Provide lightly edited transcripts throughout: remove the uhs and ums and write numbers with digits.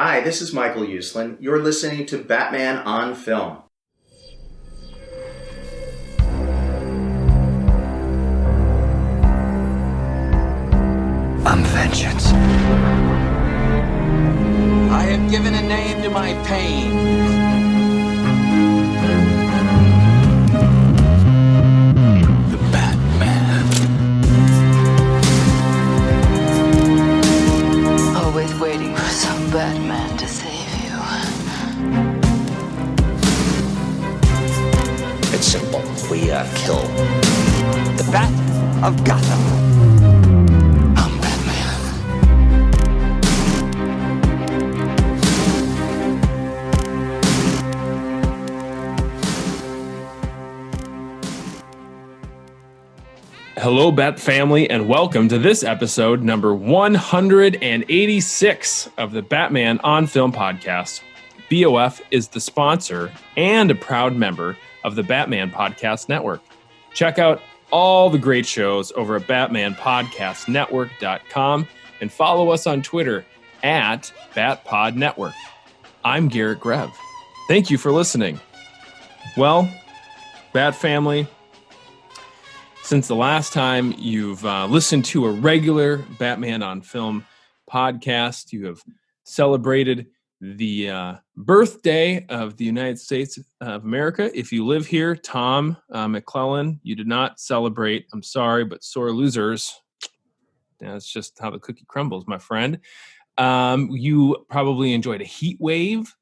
Hi, this is Michael Uslan. You're listening to Batman on Film. I'm vengeance. I have given a name to my pain. The Batman. Always waiting for some Batman to save you. It's simple. We kill the Bat of Gotham. I'm Batman. Hello, Bat family, and welcome to this episode, number 186 of the Batman on Film podcast. BOF is the sponsor and a proud member of the Batman Podcast Network. Check out all the great shows over at batmanpodcastnetwork.com and follow us on Twitter at BatPodNetwork. I'm Garret Grev. Thank you for listening. Well, Bat family, since the last time you've listened to a regular Batman on Film podcast, you have celebrated the birthday of the United States of America. If you live here, Tom McClellan, you did not celebrate. I'm sorry, but sore losers. Yeah, that's just how the cookie crumbles, my friend. You probably enjoyed a heat wave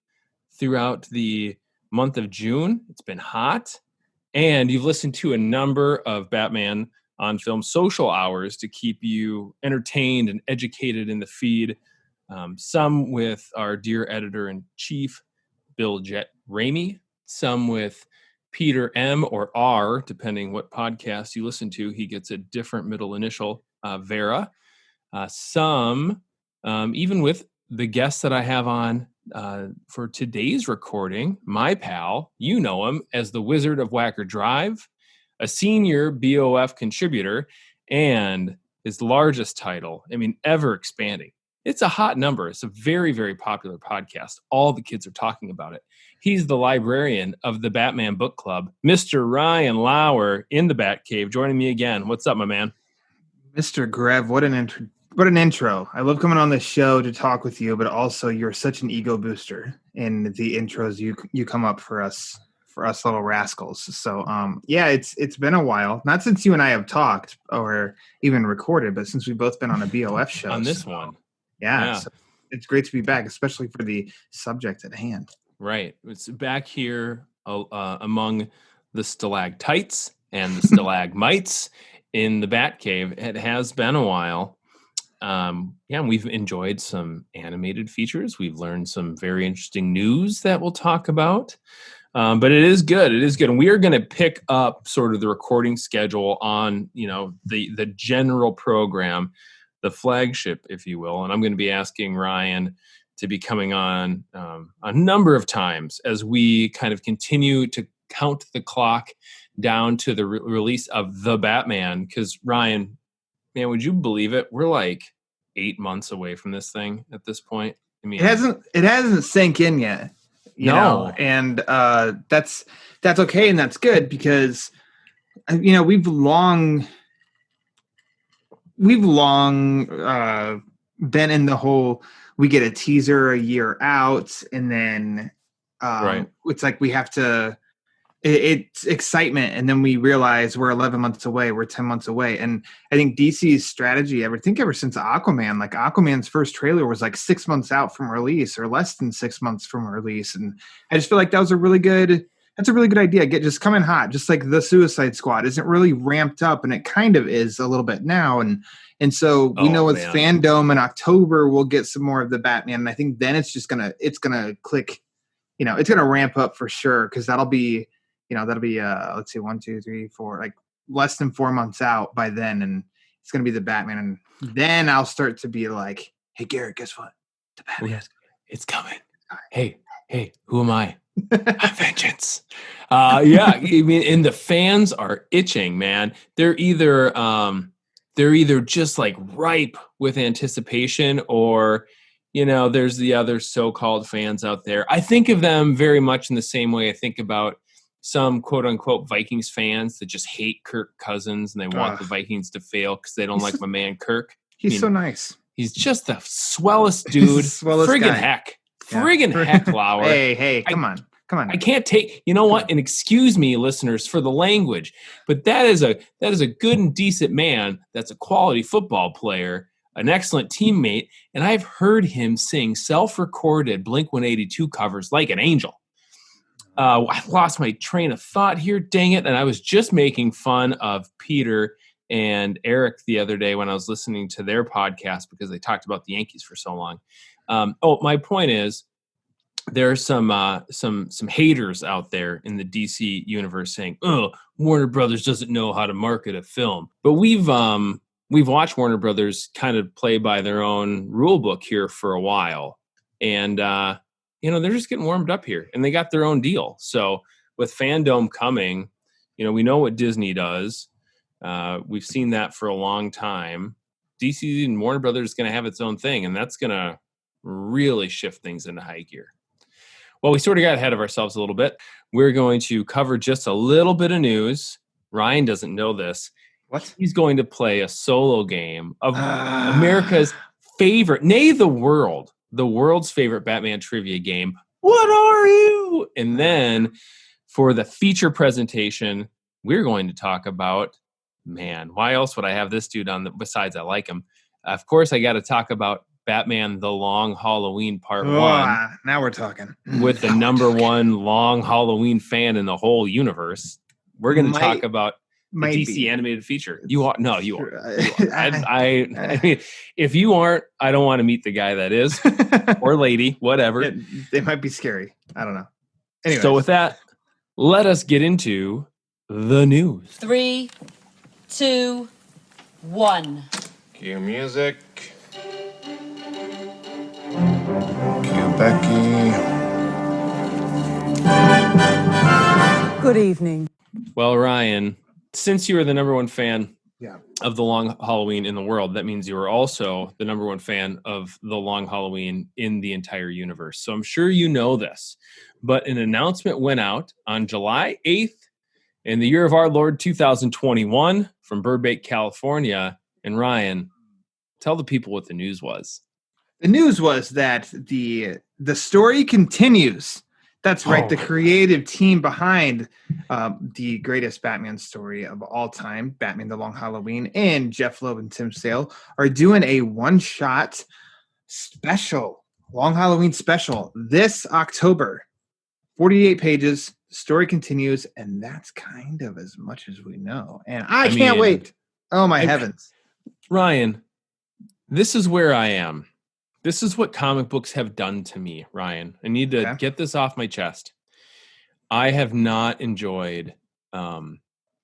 throughout the month of June. It's been hot. And you've listened to a number of Batman on Film social hours to keep you entertained and educated in the feed. Some with our dear editor-in-chief, Bill Jet Ramey. Some with Peter M. or R, depending what podcast you listen to. He gets a different middle initial, Vera. Some even with the guests that I have on for today's recording, my pal, you know him as the Wizard of Whacker Drive, a senior BOF contributor, and his largest title, ever expanding. It's a hot number. It's a very, very popular podcast. All the kids are talking about it. He's the librarian of the Batman Book Club, Mr. Ryan Lauer in the Batcave, joining me again. What's up, my man? Mr. Grev, what an intro. I love coming on this show to talk with you, but also you're such an ego booster in the intros you come up for us little rascals. So it's been a while. Not since you and I have talked or even recorded, but since we've both been on a BOF show. On this one. Yeah. So it's great to be back, especially for the subject at hand. Right. It's back here among the stalactites and the stalagmites in the Batcave. It has been a while. We've enjoyed some animated features. We've learned some very interesting news that we'll talk about. But it is good. It is good. And we are going to pick up sort of the recording schedule on, the general program, the flagship, if you will. And I'm going to be asking Ryan to be coming on a number of times as we kind of continue to count the clock down to the release of The Batman. Because Ryan, man, would you believe it? We're like 8 months away from this thing at this point. It hasn't sank in yet. You know? And that's okay, and that's good because we've long been in the whole we get a teaser a year out, and then right. It's like we have to. It's excitement, and then we realize we're 11 months away, we're 10 months away. And I think DC's strategy, ever since Aquaman, like Aquaman's first trailer was like 6 months out from release or less than 6 months from release. And I just feel like that's a really good idea. Just come in hot, just like the Suicide Squad isn't really ramped up, and it kind of is a little bit now. And so we know with fandom in October, we'll get some more of the Batman. And I think then it's gonna click, it's gonna ramp up for sure. Cause that'll be, let's see, 1, 2, 3, 4, like less than 4 months out by then. And it's going to be the Batman. And then I'll start to be like, hey, Garret, guess what? The Batman. It's coming. Hey, who am I? I'm vengeance. And the fans are itching, man. They're either just like ripe with anticipation, or, there's the other so-called fans out there. I think of them very much in the same way I think about some quote-unquote Vikings fans that just hate Kirk Cousins and they want the Vikings to fail because they don't like my man Kirk. He's so nice. He's just the swellest dude. Swellest guy. Heck. Friggin' heck, Lauer. Hey, come on. I can't take, you know what? And excuse me, listeners, for the language, but that is a good and decent man. That's a quality football player, an excellent teammate, and I've heard him sing self-recorded Blink-182 covers like an angel. I lost my train of thought here, dang it, and I was just making fun of Peter and Eric the other day when I was listening to their podcast because they talked about the Yankees for so long. My point is, there are some haters out there in the DC universe saying, "Oh, Warner Brothers doesn't know how to market a film." But we've watched Warner Brothers kind of play by their own rule book here for a while, and they're just getting warmed up here, and they got their own deal. So with Fandom coming, we know what Disney does. We've seen that for a long time. DC and Warner Brothers is going to have its own thing, and that's going to really shift things into high gear. Well, we sort of got ahead of ourselves a little bit. We're going to cover just a little bit of news. Ryan doesn't know this. What? He's going to play a solo game of America's favorite, nay, the world's favorite Batman trivia game. What are you? And then for the feature presentation, we're going to talk about, man, why else would I have this dude on besides I like him? Of course, I got to talk about Batman The Long Halloween Part 1. Now we're talking. With the number one Long Halloween fan in the whole universe. We're going to talk about the DC animated feature. You are. No, you are. I mean, if you aren't, I don't want to meet the guy that is. Or lady, whatever. They might be scary. I don't know. Anyways. So with that, let us get into the news. 3, 2, 1. Cue music. Cue Becky. Good evening. Well, Ryan, since you are the number one fan of The Long Halloween in the world, that means you are also the number one fan of The Long Halloween in the entire universe. So I'm sure you know this, but an announcement went out on July 8th in the year of our Lord 2021 from Burbank, California. And Ryan, tell the people what the news was. The news was that the story continues. That's right. The creative team behind the greatest Batman story of all time, Batman The Long Halloween, and Jeff Loeb and Tim Sale are doing a one-shot special, Long Halloween special this October. 48 pages, story continues, and that's kind of as much as we know. And I can't wait. Oh, my heavens. Ryan, this is where I am. This is what comic books have done to me, Ryan. I need to get this off my chest. I have not enjoyed the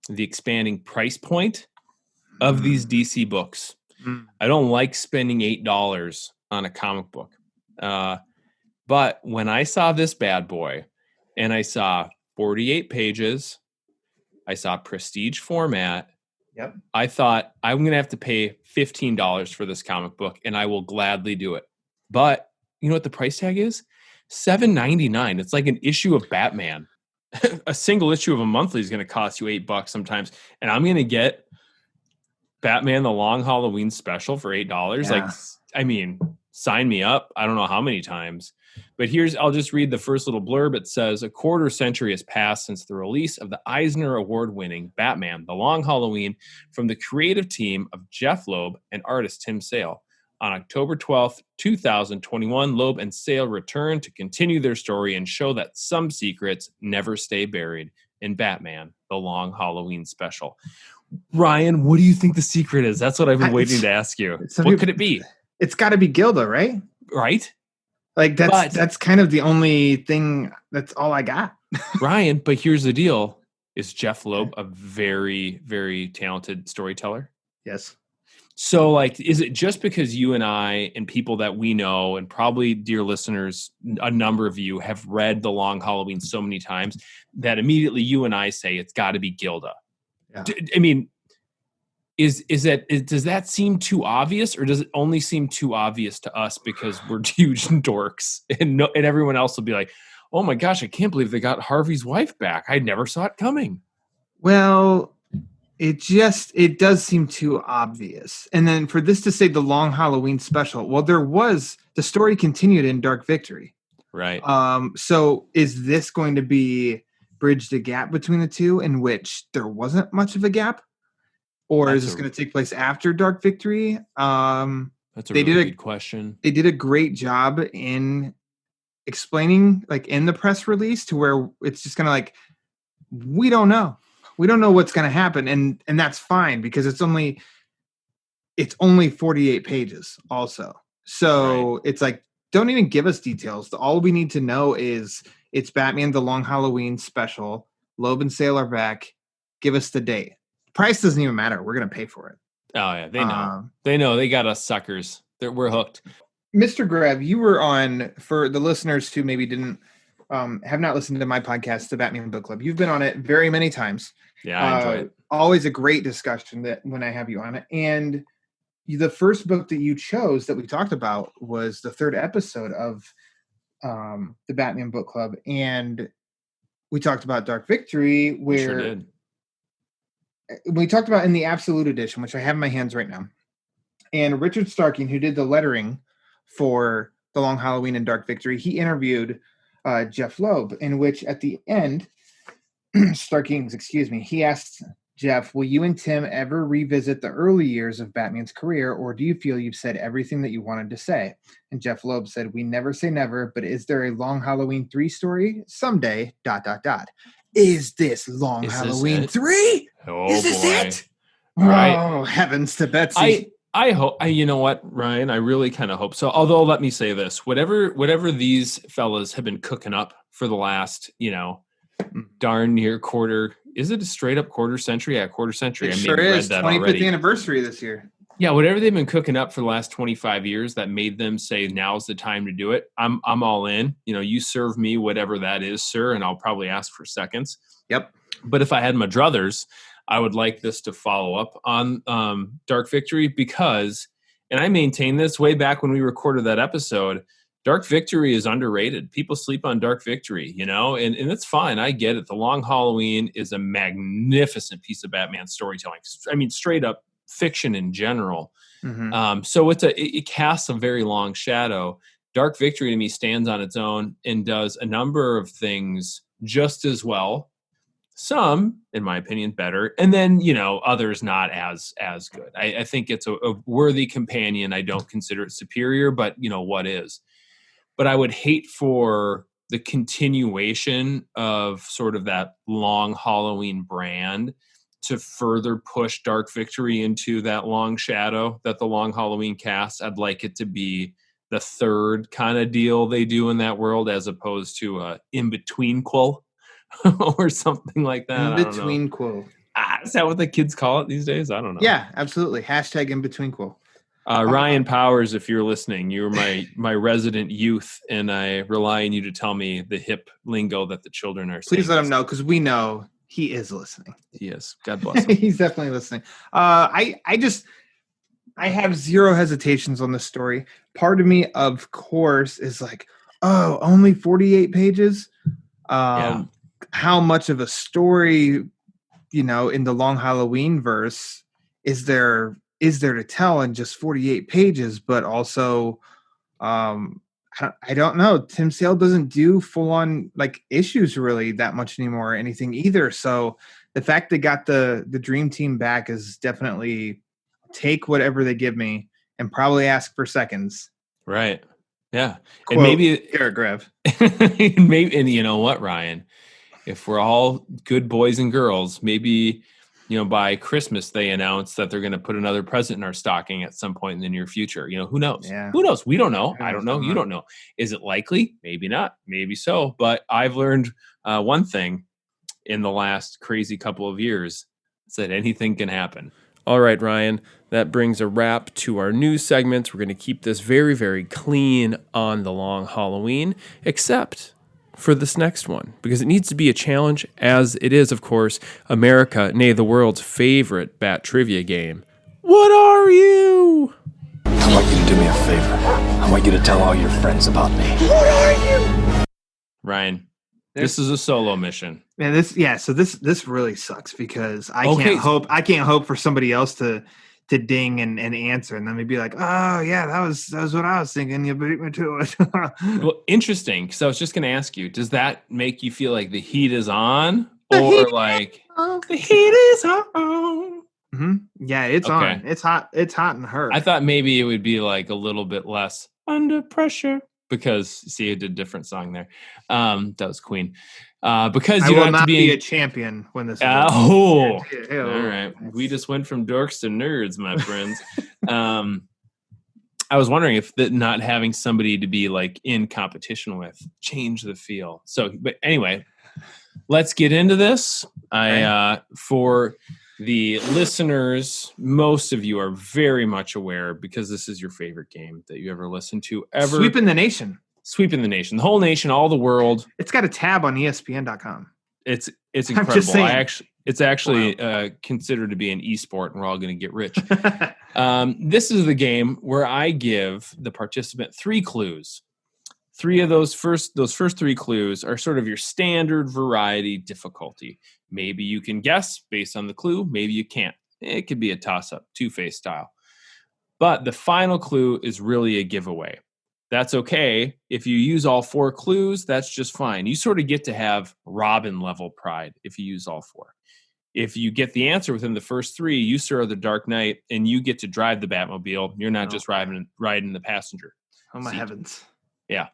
expanding price point of these DC books. I don't like spending $8 on a comic book. But when I saw this bad boy and I saw 48 pages, I saw prestige format, I thought I'm going to have to pay $15 for this comic book, and I will gladly do it. But you know what the price tag is? $7.99. It's like an issue of Batman. A single issue of a monthly is going to cost you $8 sometimes, and I'm going to get Batman The Long Halloween special for $8. Like, I mean, sign me up. I don't know how many times. But I'll just read the first little blurb. It says, a quarter century has passed since the release of the Eisner Award-winning Batman, The Long Halloween, from the creative team of Jeff Loeb and artist Tim Sale. On October 12th, 2021, Loeb and Sale return to continue their story and show that some secrets never stay buried in Batman, The Long Halloween special. Ryan, what do you think the secret is? That's what I've been waiting to ask you. What could it be? It's got to be Gilda, right? Right? Like that's kind of the only thing. That's all I got. Ryan, but here's the deal: is Jeff Loeb a very, very talented storyteller? Yes. So, like, is it just because you and I and people that we know, and probably dear listeners, a number of you have read The Long Halloween so many times that immediately you and I say it's got to be Gilda? Yeah. I mean, does that seem too obvious, or does it only seem too obvious to us because we're huge dorks, and everyone else will be like, oh my gosh, I can't believe they got Harvey's wife back. I never saw it coming. Well, it does seem too obvious. And then for this to say the Long Halloween special, well, the story continued in Dark Victory. Right. So is this going to be bridge the gap between the two, in which there wasn't much of a gap? Or is this going to take place after Dark Victory? That's a really good question. They did a great job in explaining, like in the press release, to where it's just kind of like, we don't know what's going to happen, and that's fine because it's only 48 pages also. So It's like, don't even give us details. All we need to know is it's Batman the Long Halloween special. Loeb and Sale are back. Give us the date. Price doesn't even matter. We're going to pay for it. Oh yeah, they know. They know. They got us suckers. We're hooked. Mr. Grev, you were on, for the listeners who maybe didn't have not listened to my podcast, the Batman Book Club. You've been on it very many times. Yeah, I enjoy it. Always a great discussion that when I have you on it. And the first book that you chose that we talked about was the third episode of the Batman Book Club, and we talked about Dark Victory, where Sure did. We talked about in the Absolute Edition, which I have in my hands right now. And Richard Starking, who did the lettering for The Long Halloween and Dark Victory, he interviewed Jeff Loeb, in which at the end, he asked Jeff, will you and Tim ever revisit the early years of Batman's career, or do you feel you've said everything that you wanted to say? And Jeff Loeb said, we never say never, but is there a Long Halloween 3 story? Someday, ... Is this Long Halloween 3? Oh, is this boy. it? Right. Oh, heavens to Betsy. I hope, you know what, Ryan, I really kind of hope so. Although, let me say this, whatever these fellas have been cooking up for the last, darn near quarter, is it a straight up quarter century? Yeah, quarter century. It I sure maybe read is. that 25th already. anniversary this year. Yeah, whatever they've been cooking up for the last 25 years that made them say now's the time to do it. I'm all in. You serve me whatever that is, sir, and I'll probably ask for seconds. Yep. But if I had my druthers, I would like this to follow up on Dark Victory because, and I maintain this way back when we recorded that episode, Dark Victory is underrated. People sleep on Dark Victory, and it's fine. I get it. The Long Halloween is a magnificent piece of Batman storytelling. I mean, straight up fiction in general. Mm-hmm. So it casts a very long shadow. Dark Victory to me stands on its own and does a number of things just as well. Some, in my opinion, better. And then, others not as good. I think it's a worthy companion. I don't consider it superior, but what is. But I would hate for the continuation of sort of that Long Halloween brand to further push Dark Victory into that long shadow that the Long Halloween casts. I'd like it to be the third kind of deal they do in that world, as opposed to a in-between-quel or something like that. In-between-quel. Is that what the kids call it these days? I don't know. Yeah, absolutely. Hashtag in-between-quel. Ryan Powers, if you're listening, you're my resident youth, and I rely on you to tell me the hip lingo that the children are saying. Please let him know, because we know he is listening. He is. God bless him. He's definitely listening. I have zero hesitations on this story. Part of me, of course, is like, oh, only 48 pages? Yeah. How much of a story, in the Long Halloween verse is there to tell in just 48 pages? But also, I don't know. Tim Sale doesn't do full on issues really that much anymore or anything either. So the fact they got the dream team back is definitely take whatever they give me and probably ask for seconds. Right. Yeah. Quote, and maybe Garret Grev. and you know what, Ryan, if we're all good boys and girls, maybe, by Christmas, they announce that they're going to put another present in our stocking at some point in the near future. Who knows? Yeah. Who knows? We don't know. I don't know. You don't know. Is it likely? Maybe not. Maybe so. But I've learned one thing in the last crazy couple of years. It's that anything can happen. All right, Ryan, that brings a wrap to our news segments. We're going to keep this very, very clean on the Long Halloween, except for this next one because it needs to be a challenge, as it is, of course, America, nay, the world's favorite Bat trivia game. What are you? I want you to do me a favor. I want you to tell all your friends about me. Ryan, this is a solo mission. Man, so this really sucks because I Okay. can't hope for somebody else to ding and answer, and then they'd be like, oh yeah, that was what I was thinking. You beat me to it. Well, interesting, because I was just going to ask you, does that make you feel like the heat is on? The heat is on? Mm-hmm. Yeah, it's Okay. on. It's hot. It's hot in her. I thought maybe it would be like a little bit less under pressure because, see, it did a different song there. That was Queen. Because I you will don't have not to be a be champion when this is all over. right. We just went from dorks to nerds, my friends. I was wondering if not having somebody to be like in competition with changed the feel. So, but anyway, let's get into this. For the listeners, most of you are very much aware because this is your favorite game that you ever listened to ever. Sweeping the nation. Sweeping the nation, the whole nation, all the world. It's got a tab on ESPN.com. It's I'm just incredible. saying. It's actually considered to be an esport, and we're all going to get rich. This is the game where I give the participant 3 clues. 3 of those first 3 clues are sort of your standard variety difficulty. Maybe you can guess based on the clue. Maybe you can't. It could be a toss-up, two-face style. But the final clue is really a giveaway. That's okay. If you use all 4 clues, that's just fine. You sort of get to have Robin level pride if you use all 4. If you get the answer within the first 3, you sir are the Dark Knight, and you get to drive the Batmobile. You're not just riding the passenger. Oh my seat. heavens. Yeah.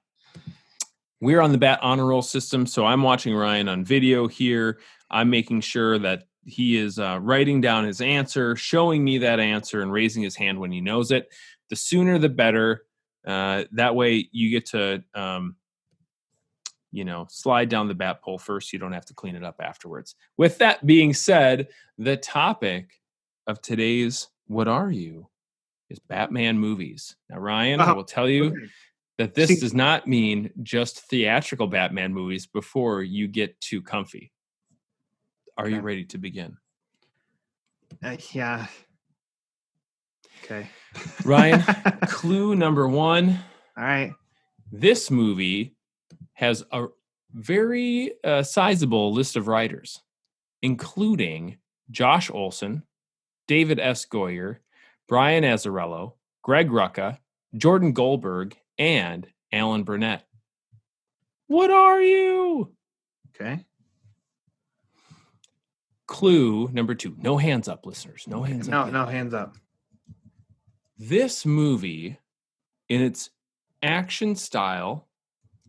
We're on the Bat honor roll system, so I'm watching Ryan on video here. I'm making sure that he is writing down his answer, showing me that answer, and raising his hand when he knows it. The sooner the better. That way you get to, slide down the bat pole first. You don't have to clean it up afterwards. With that being said, the topic of today's What Are You is Batman movies. Now, Ryan, I will tell you that this does not mean just theatrical Batman movies before you get too comfy. Are you ready to begin? Yeah. Okay. Ryan, clue number 1. All right. This movie has a very sizable list of writers, including Josh Olson, David S. Goyer, Brian Azzarello, Greg Rucka, Jordan Goldberg, and Alan Burnett. What are you? Okay. Clue number 2. No hands up, listeners. No hands up. No hands up. This movie, in its action style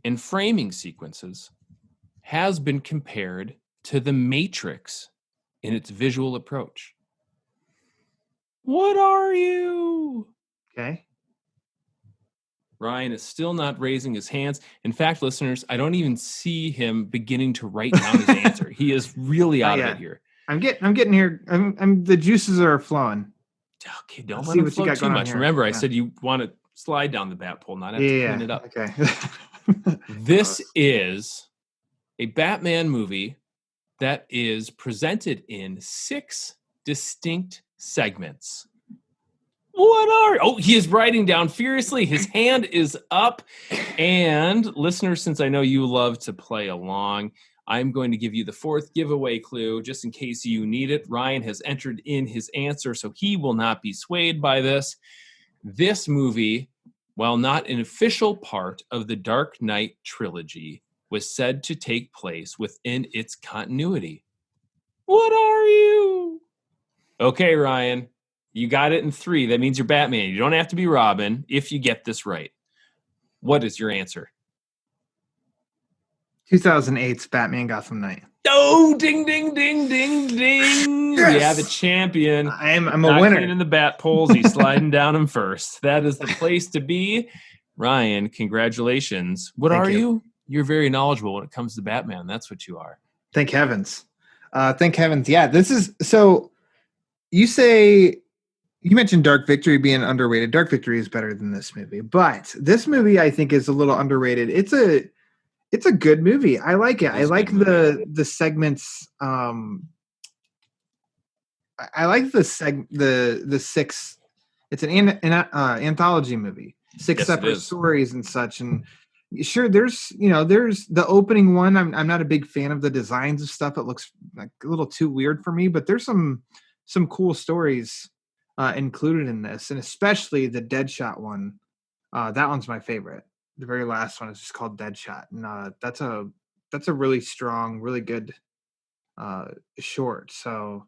and framing sequences, has been compared to The Matrix in its visual approach. What are you? Okay. Ryan is still not raising his hands. In fact, listeners, I don't even see him beginning to write down his answer. He is really out of it here. I'm getting here. I'm the juices are flowing. Okay, don't let him flow too much. Remember, I said you want to slide down the bat pole, not have to clean it up. Okay. This is a Batman movie that is presented in 6 distinct segments. He is writing down furiously. His hand is up. And listeners, since I know you love to play along, I'm going to give you the 4th giveaway clue just in case you need it. Ryan has entered in his answer, so he will not be swayed by this. This movie, while not an official part of the Dark Knight trilogy, was said to take place within its continuity. What are you? Okay, Ryan, you got it in 3. That means you're Batman. You don't have to be Robin if you get this right. What is your answer? 2008's Batman Gotham Knight. Oh, ding, ding, ding, ding, ding. Yes. We have a champion. I'm a winner. In the bat poles. He's sliding down them first. That is the place to be. Ryan, congratulations. What are you? You're very knowledgeable when it comes to Batman. That's what you are. Thank heavens. Thank heavens. Yeah, this is so you mentioned Dark Victory being underrated. Dark Victory is better than this movie, but this movie I think is a little underrated. It's a good movie. I like it. I is a like good movie. the segments. I like the six. It's an anthology movie, six Yes, it separate is. stories and such. And sure, there's the opening one. I'm not a big fan of the designs of stuff. It looks like a little too weird for me. But there's some cool stories included in this, and especially the Deadshot one. That one's my favorite. The very last one is just called Deadshot, and that's a really strong, really good short. So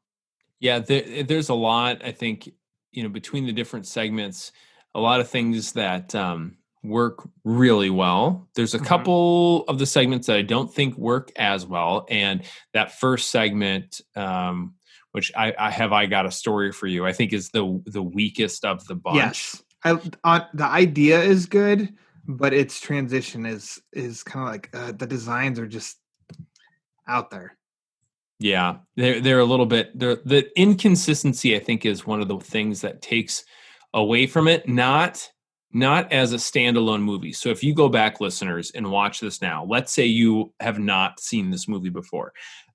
Yeah, there's a lot. I think between the different segments, a lot of things that work really well. There's a mhm. couple of the segments that I don't think work as well, and that first segment, which I got a story for you, I think is the weakest of the bunch. Yes, the idea is good, but its transition is kind of like the designs are just out there. Yeah, they're a little bit the inconsistency I think is one of the things that takes away from it, not as a standalone movie. So if you go back, listeners, and watch this now, let's say you have not seen this movie before,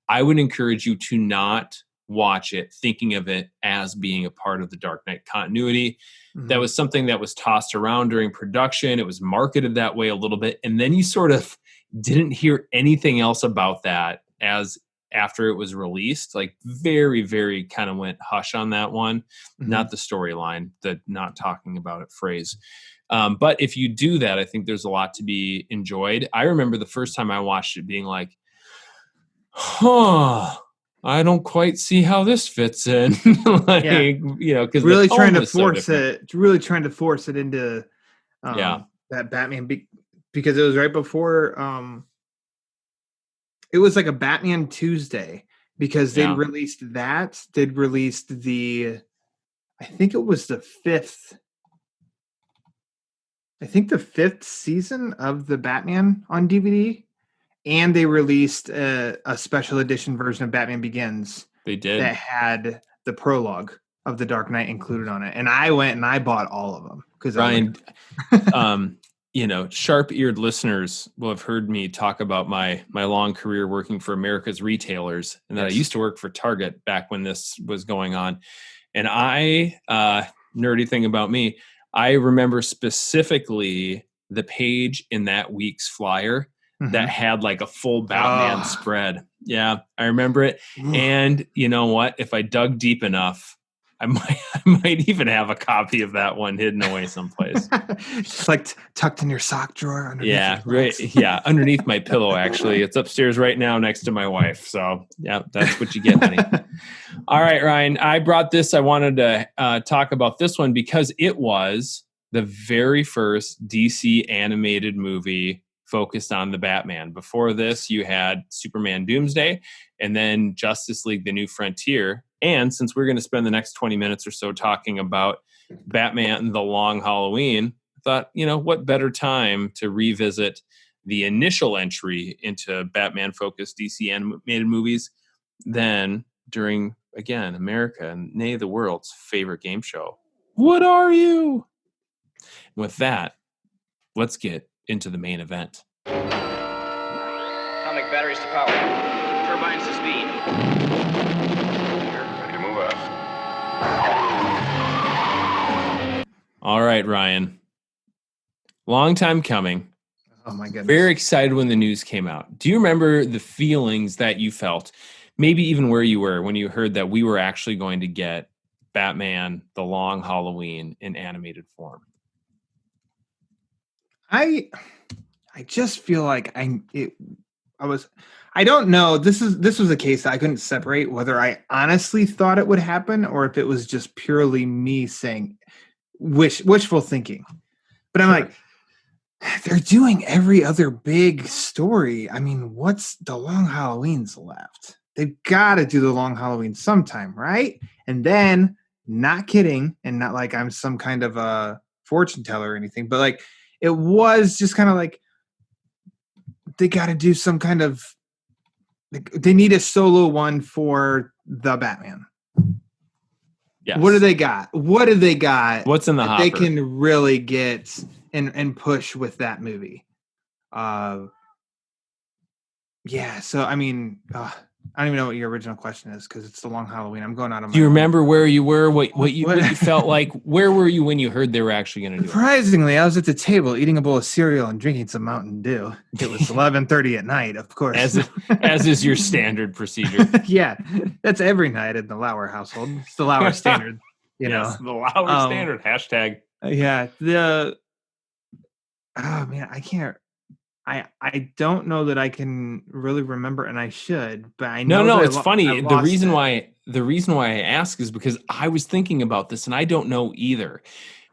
I would encourage you to not watch it thinking of it as being a part of the Dark Knight continuity. That Mhm. was something that was tossed around during production. It was marketed that way a little bit, and then you sort of didn't hear anything else about that as after it was released. Like very, very kind of went hush on that one. Not Mhm. the storyline, the not talking about it phrase. But if you do that, I think there's a lot to be enjoyed. I remember the first time I watched it being like, huh, I don't quite see how this fits in. Like, Yeah, because the tone was so different. really trying to force it into Yeah. that Batman because it was right before it was like a Batman Tuesday because Yeah. they'd released the I think it was the fifth season of the Batman on DVD, and they released a special edition version of Batman Begins They did. that had the prologue of the Dark Knight included on it. And I went and I bought all of them because I was Ryan, like, sharp-eared listeners will have heard me talk about my long career working for America's retailers, and that I yes. used to work for Target back when this was going on. And nerdy thing about me, I remember specifically the page in that week's flyer that Mhm. had like a full Batman Ah. spread. Yeah, I remember it. And you know what? If I dug deep enough, I might even have a copy of that one hidden away someplace. It's like tucked in your sock drawer underneath your Yeah, right. clothes. Yeah, underneath my pillow, actually. It's upstairs right now next to my wife. So, yeah, that's what you get, honey. All right, Ryan, I brought this. I wanted to talk about this one because it was the very first DC animated movie focused on the Batman. Before this, you had Superman Doomsday and then Justice League The New Frontier. And since we're going to spend the next 20 minutes or so talking about Batman The Long Halloween, I thought, what better time to revisit the initial entry into Batman focused DC animated movies than during, again, America and nay, the world's favorite game show. What are you? With that, let's get into the main event. Atomic batteries to power. Turbines to speed. Ready to move out. All right, Ryan. Long time coming. Oh my goodness. Very excited when the news came out. Do you remember the feelings that you felt, maybe even where you were when you heard that we were actually going to get Batman The Long Halloween in animated form? I just feel like I don't know. This was a case that I couldn't separate whether I honestly thought it would happen or if it was just purely me saying wishful thinking. But I'm like, they're doing every other big story. I mean, what's the Long Halloween's left? They've got to do the Long Halloween sometime, right? And then, not kidding, and not like I'm some kind of a fortune teller or anything, but like it was just kind of like they got to do some kind of. They need a solo one for the Batman. Yes. What do they got? What What's in the hopper? They can really get and push with that movie. Yeah. So I mean, I don't even know what your original question is because it's the long Halloween. I'm going out of my. Do you own- remember where you were? What you felt like? Where were you when you heard they were actually going to do it? Surprisingly, I was at the table eating a bowl of cereal and drinking some Mountain Dew. It was 11:30 at night, of course. As is your standard procedure. Yeah, that's every night in the Lauer household. It's the Lauer standard, Yes, the Lauer standard hashtag. Yeah, oh man, I can't. I don't know that I can really remember, and I should, but I know. No, that it's funny. I The reason it. why I ask is because I was thinking about this and I don't know either.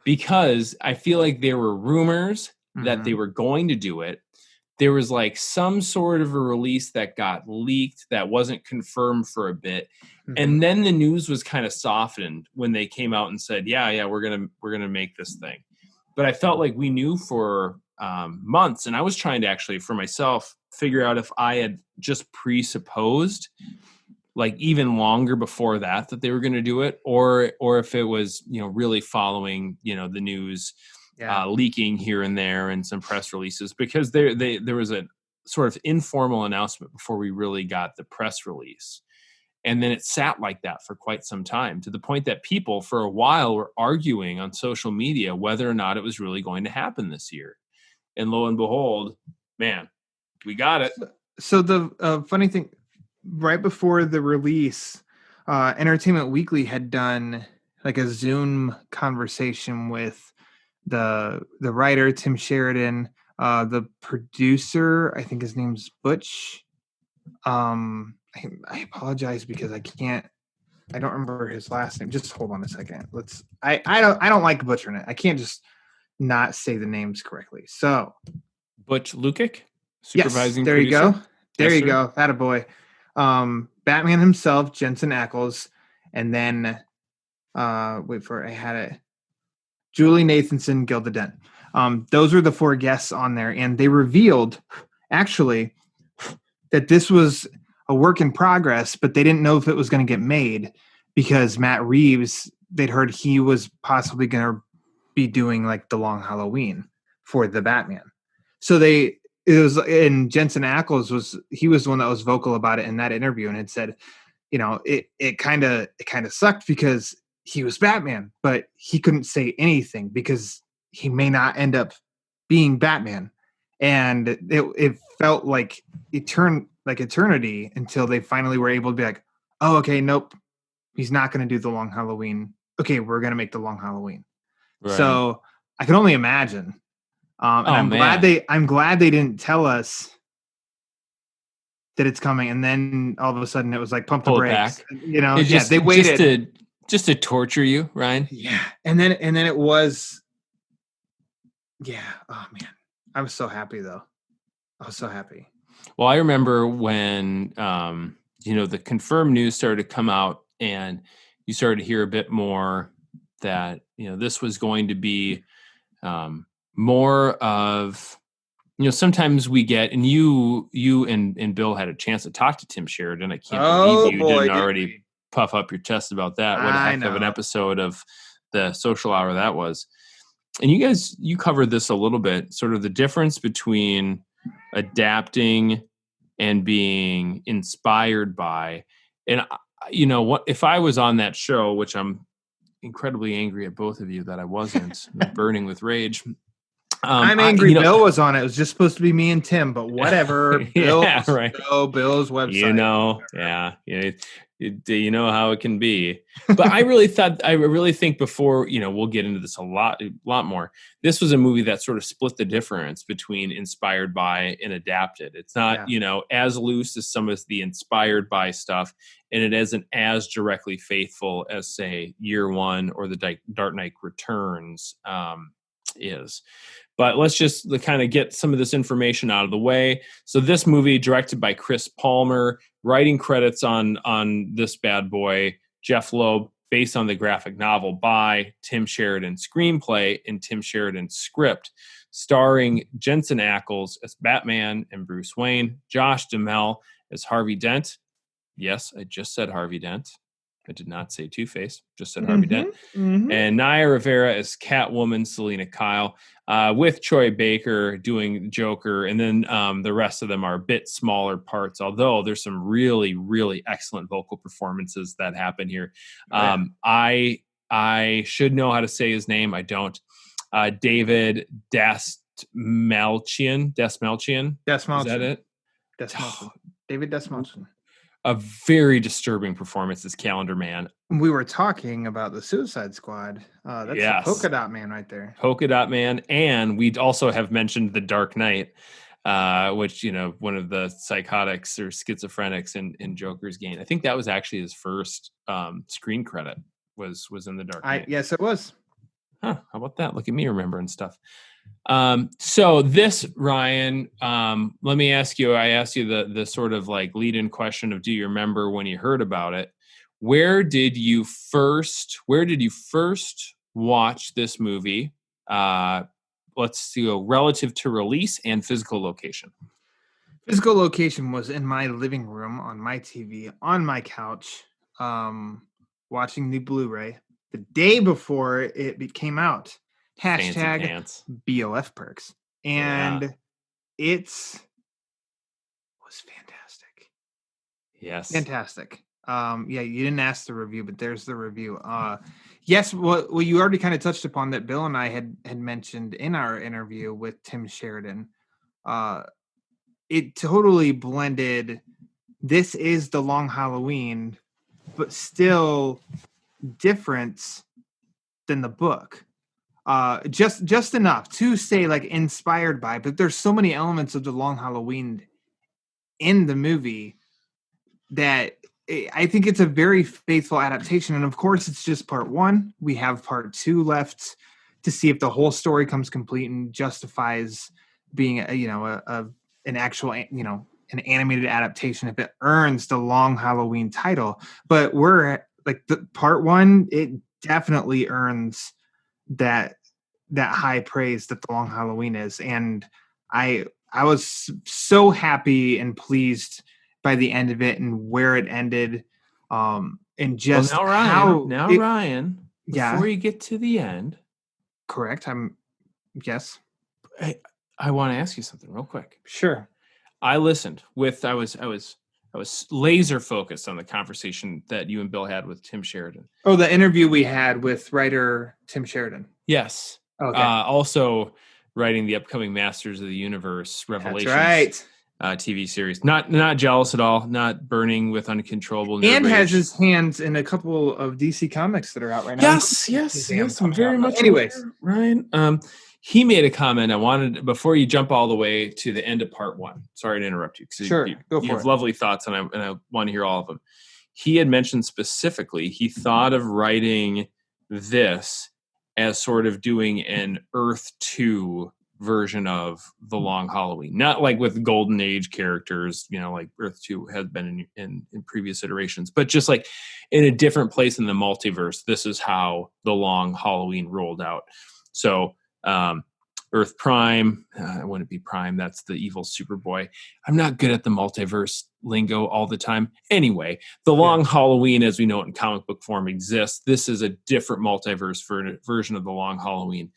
Because I feel like there were rumors that they were going to do it. There was like some sort of a release that got leaked that wasn't confirmed for a bit. And then the news was kind of softened when they came out and said, yeah, we're gonna make this thing. But I felt like we knew for months, and I was trying to actually, for myself, figure out if I had just presupposed, like even longer before that they were going to do it, or if it was, really following, the news, leaking here and there and some press releases, because there was a sort of informal announcement before we really got the press release. And then it sat like that for quite some time, to the point that people for a while were arguing on social media whether or not it was really going to happen this year. And lo and behold, man, we got it. So the funny thing, right before the release, Entertainment Weekly had done like a Zoom conversation with the writer Tim Sheridan, the producer, I think his name's Butch. I apologize because I don't remember his last name. Just hold on a second. I don't like butchering it. I can't just not say the names correctly. So Butch Lukic, supervising. Yes, there producer? You go. There yes, you go. Attaboy. Batman himself, Jensen Ackles, and then I had it. Julie Nathanson, Gilda Dent. Those were the 4 guests on there, and they revealed actually that this was a work in progress, but they didn't know if it was going to get made because Matt Reeves, they'd heard he was possibly going to be doing like the Long Halloween for the Batman. So and Jensen Ackles was the one that was vocal about it in that interview and had said, it kind of sucked because he was Batman, but he couldn't say anything because he may not end up being Batman. And it felt like eternity until they finally were able to be like, oh, okay, nope, he's not going to do the Long Halloween. Okay, we're going to make the Long Halloween. Right. So I can only imagine. And I'm glad they didn't tell us that it's coming, and then all of a sudden it was like pump the brakes. Back. They waited just to torture you, Ryan. Yeah, and then it was, oh man, I was so happy though. I was so happy. Well, I remember when the confirmed news started to come out, and you started to hear a bit more that this was going to be more of, sometimes we get, and you and Bill had a chance to talk to Tim Sheridan. I can't believe you didn't already puff up your chest about that. What a heck of an episode of the Social Hour that was. And you covered this a little bit, sort of the difference between adapting and being inspired by. And what if I was on that show, which I'm incredibly angry at both of you that I wasn't, burning with rage. I'm angry. Bill was on it. It was just supposed to be me and Tim, but whatever. Yeah, right. Bill's website. You know how it can be. But I really think before, we'll get into this a lot more. This was a movie that sort of split the difference between inspired by and adapted. It's not, as loose as some of the inspired by stuff, and it isn't as directly faithful as, say, Year One or The Dark Knight Returns is. But let's just kind of get some of this information out of the way. So this movie, directed by Chris Palmer, writing credits on this bad boy, Jeff Loeb, based on the graphic novel by Tim Sheridan, screenplay and Tim Sheridan script, starring Jensen Ackles as Batman and Bruce Wayne, Josh Duhamel as Harvey Dent. Yes, I just said Harvey Dent. I did not say Two-Face, just said Harvey Dent. Mm-hmm. And Naya Rivera as Catwoman, Selena Kyle, with Troy Baker doing Joker. And then the rest of them are a bit smaller parts, although there's some really, really excellent vocal performances that happen here. I should know how to say his name. I don't. David Desmelchian. Is that it? David Desmelchian. A very disturbing performance as Calendar Man. We were talking about the Suicide Squad. That's the Polka Dot Man right there. Polka Dot Man. And we also have mentioned The Dark Knight, which, one of the psychotics or schizophrenics in Joker's game. I think that was actually his first screen credit was in The Dark Knight. Yes, it was. Huh, how about that? Look at me remembering stuff. So this, Ryan, let me ask you, I asked you the sort of like lead-in question of, do you remember when you heard about it? Where did you first watch this movie? Let's go relative to release and physical location. Physical location was in my living room on my TV, on my couch, watching the Blu-ray the day before it came out. Hashtag BOF perks. And it was fantastic. Yes. Fantastic. You didn't ask the review, but there's the review. Yes, well, you already kind of touched upon that Bill and I had mentioned in our interview with Tim Sheridan. It totally blended. This is the Long Halloween, but still different than the book. Just enough to say like inspired by, but there's so many elements of the Long Halloween in the movie that I think it's a very faithful adaptation. And of course, it's just part one. We have part two left to see if the whole story comes complete and justifies being an actual, an animated adaptation, if it earns the Long Halloween title. But we're like the part one, it definitely earns that high praise that the Long Halloween is. And I was so happy and pleased by the end of it and where it ended. And just Ryan, before you get to the end. Correct. Yes. I want to ask you something real quick. Sure. I listened I was laser focused on the conversation that you and Bill had with Tim Sheridan. Oh, the interview we had with writer Tim Sheridan. Yes. Okay. Also writing the upcoming Masters of the Universe Revelations. That's right. TV series. Not jealous at all. Not burning with uncontrollable nerd and rage. has his hands in a couple of DC comics that are out right now. Yes. I'm very much. Anyways, Ryan. He made a comment. I wanted, before you jump all the way to the end of part one. Sorry to interrupt you. Sure, go for you it. have lovely thoughts, and I want to hear all of them. He had mentioned specifically he thought of writing this as sort of doing an Earth 2 version of the Long Halloween, not like with Golden Age characters, like Earth 2 has been in previous iterations, but just like in a different place in the multiverse. This is how the Long Halloween rolled out. So Earth Prime, it wouldn't be Prime, that's the evil Superboy. I'm not good at the multiverse lingo all the time. Anyway, the Long Halloween as we know it in comic book form exists. This is a different multiverse version of the Long Halloween.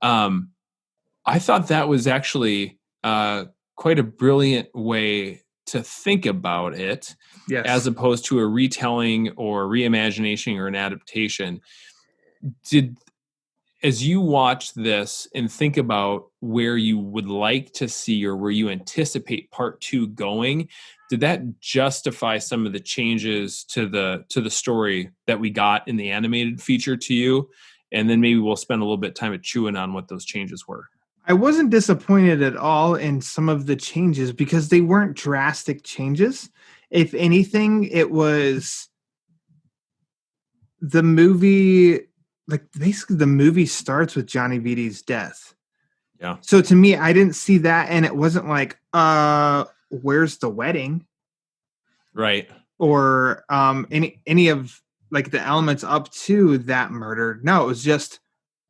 I thought that was actually quite a brilliant way to think about it, as opposed to a retelling or reimagination or an adaptation. As you watch this and think about where you would like to see or where you anticipate part two going, did that justify some of the changes to the story that we got in the animated feature to you? And then maybe we'll spend a little bit of time chewing on what those changes were. I wasn't disappointed at all in some of the changes because they weren't drastic changes. If anything, it was the movie. Like basically the movie starts with Johnny Vidi's death. Yeah. So to me, I didn't see that. And it wasn't like, where's the wedding? Right. Or any of like the elements up to that murder. No, it was just,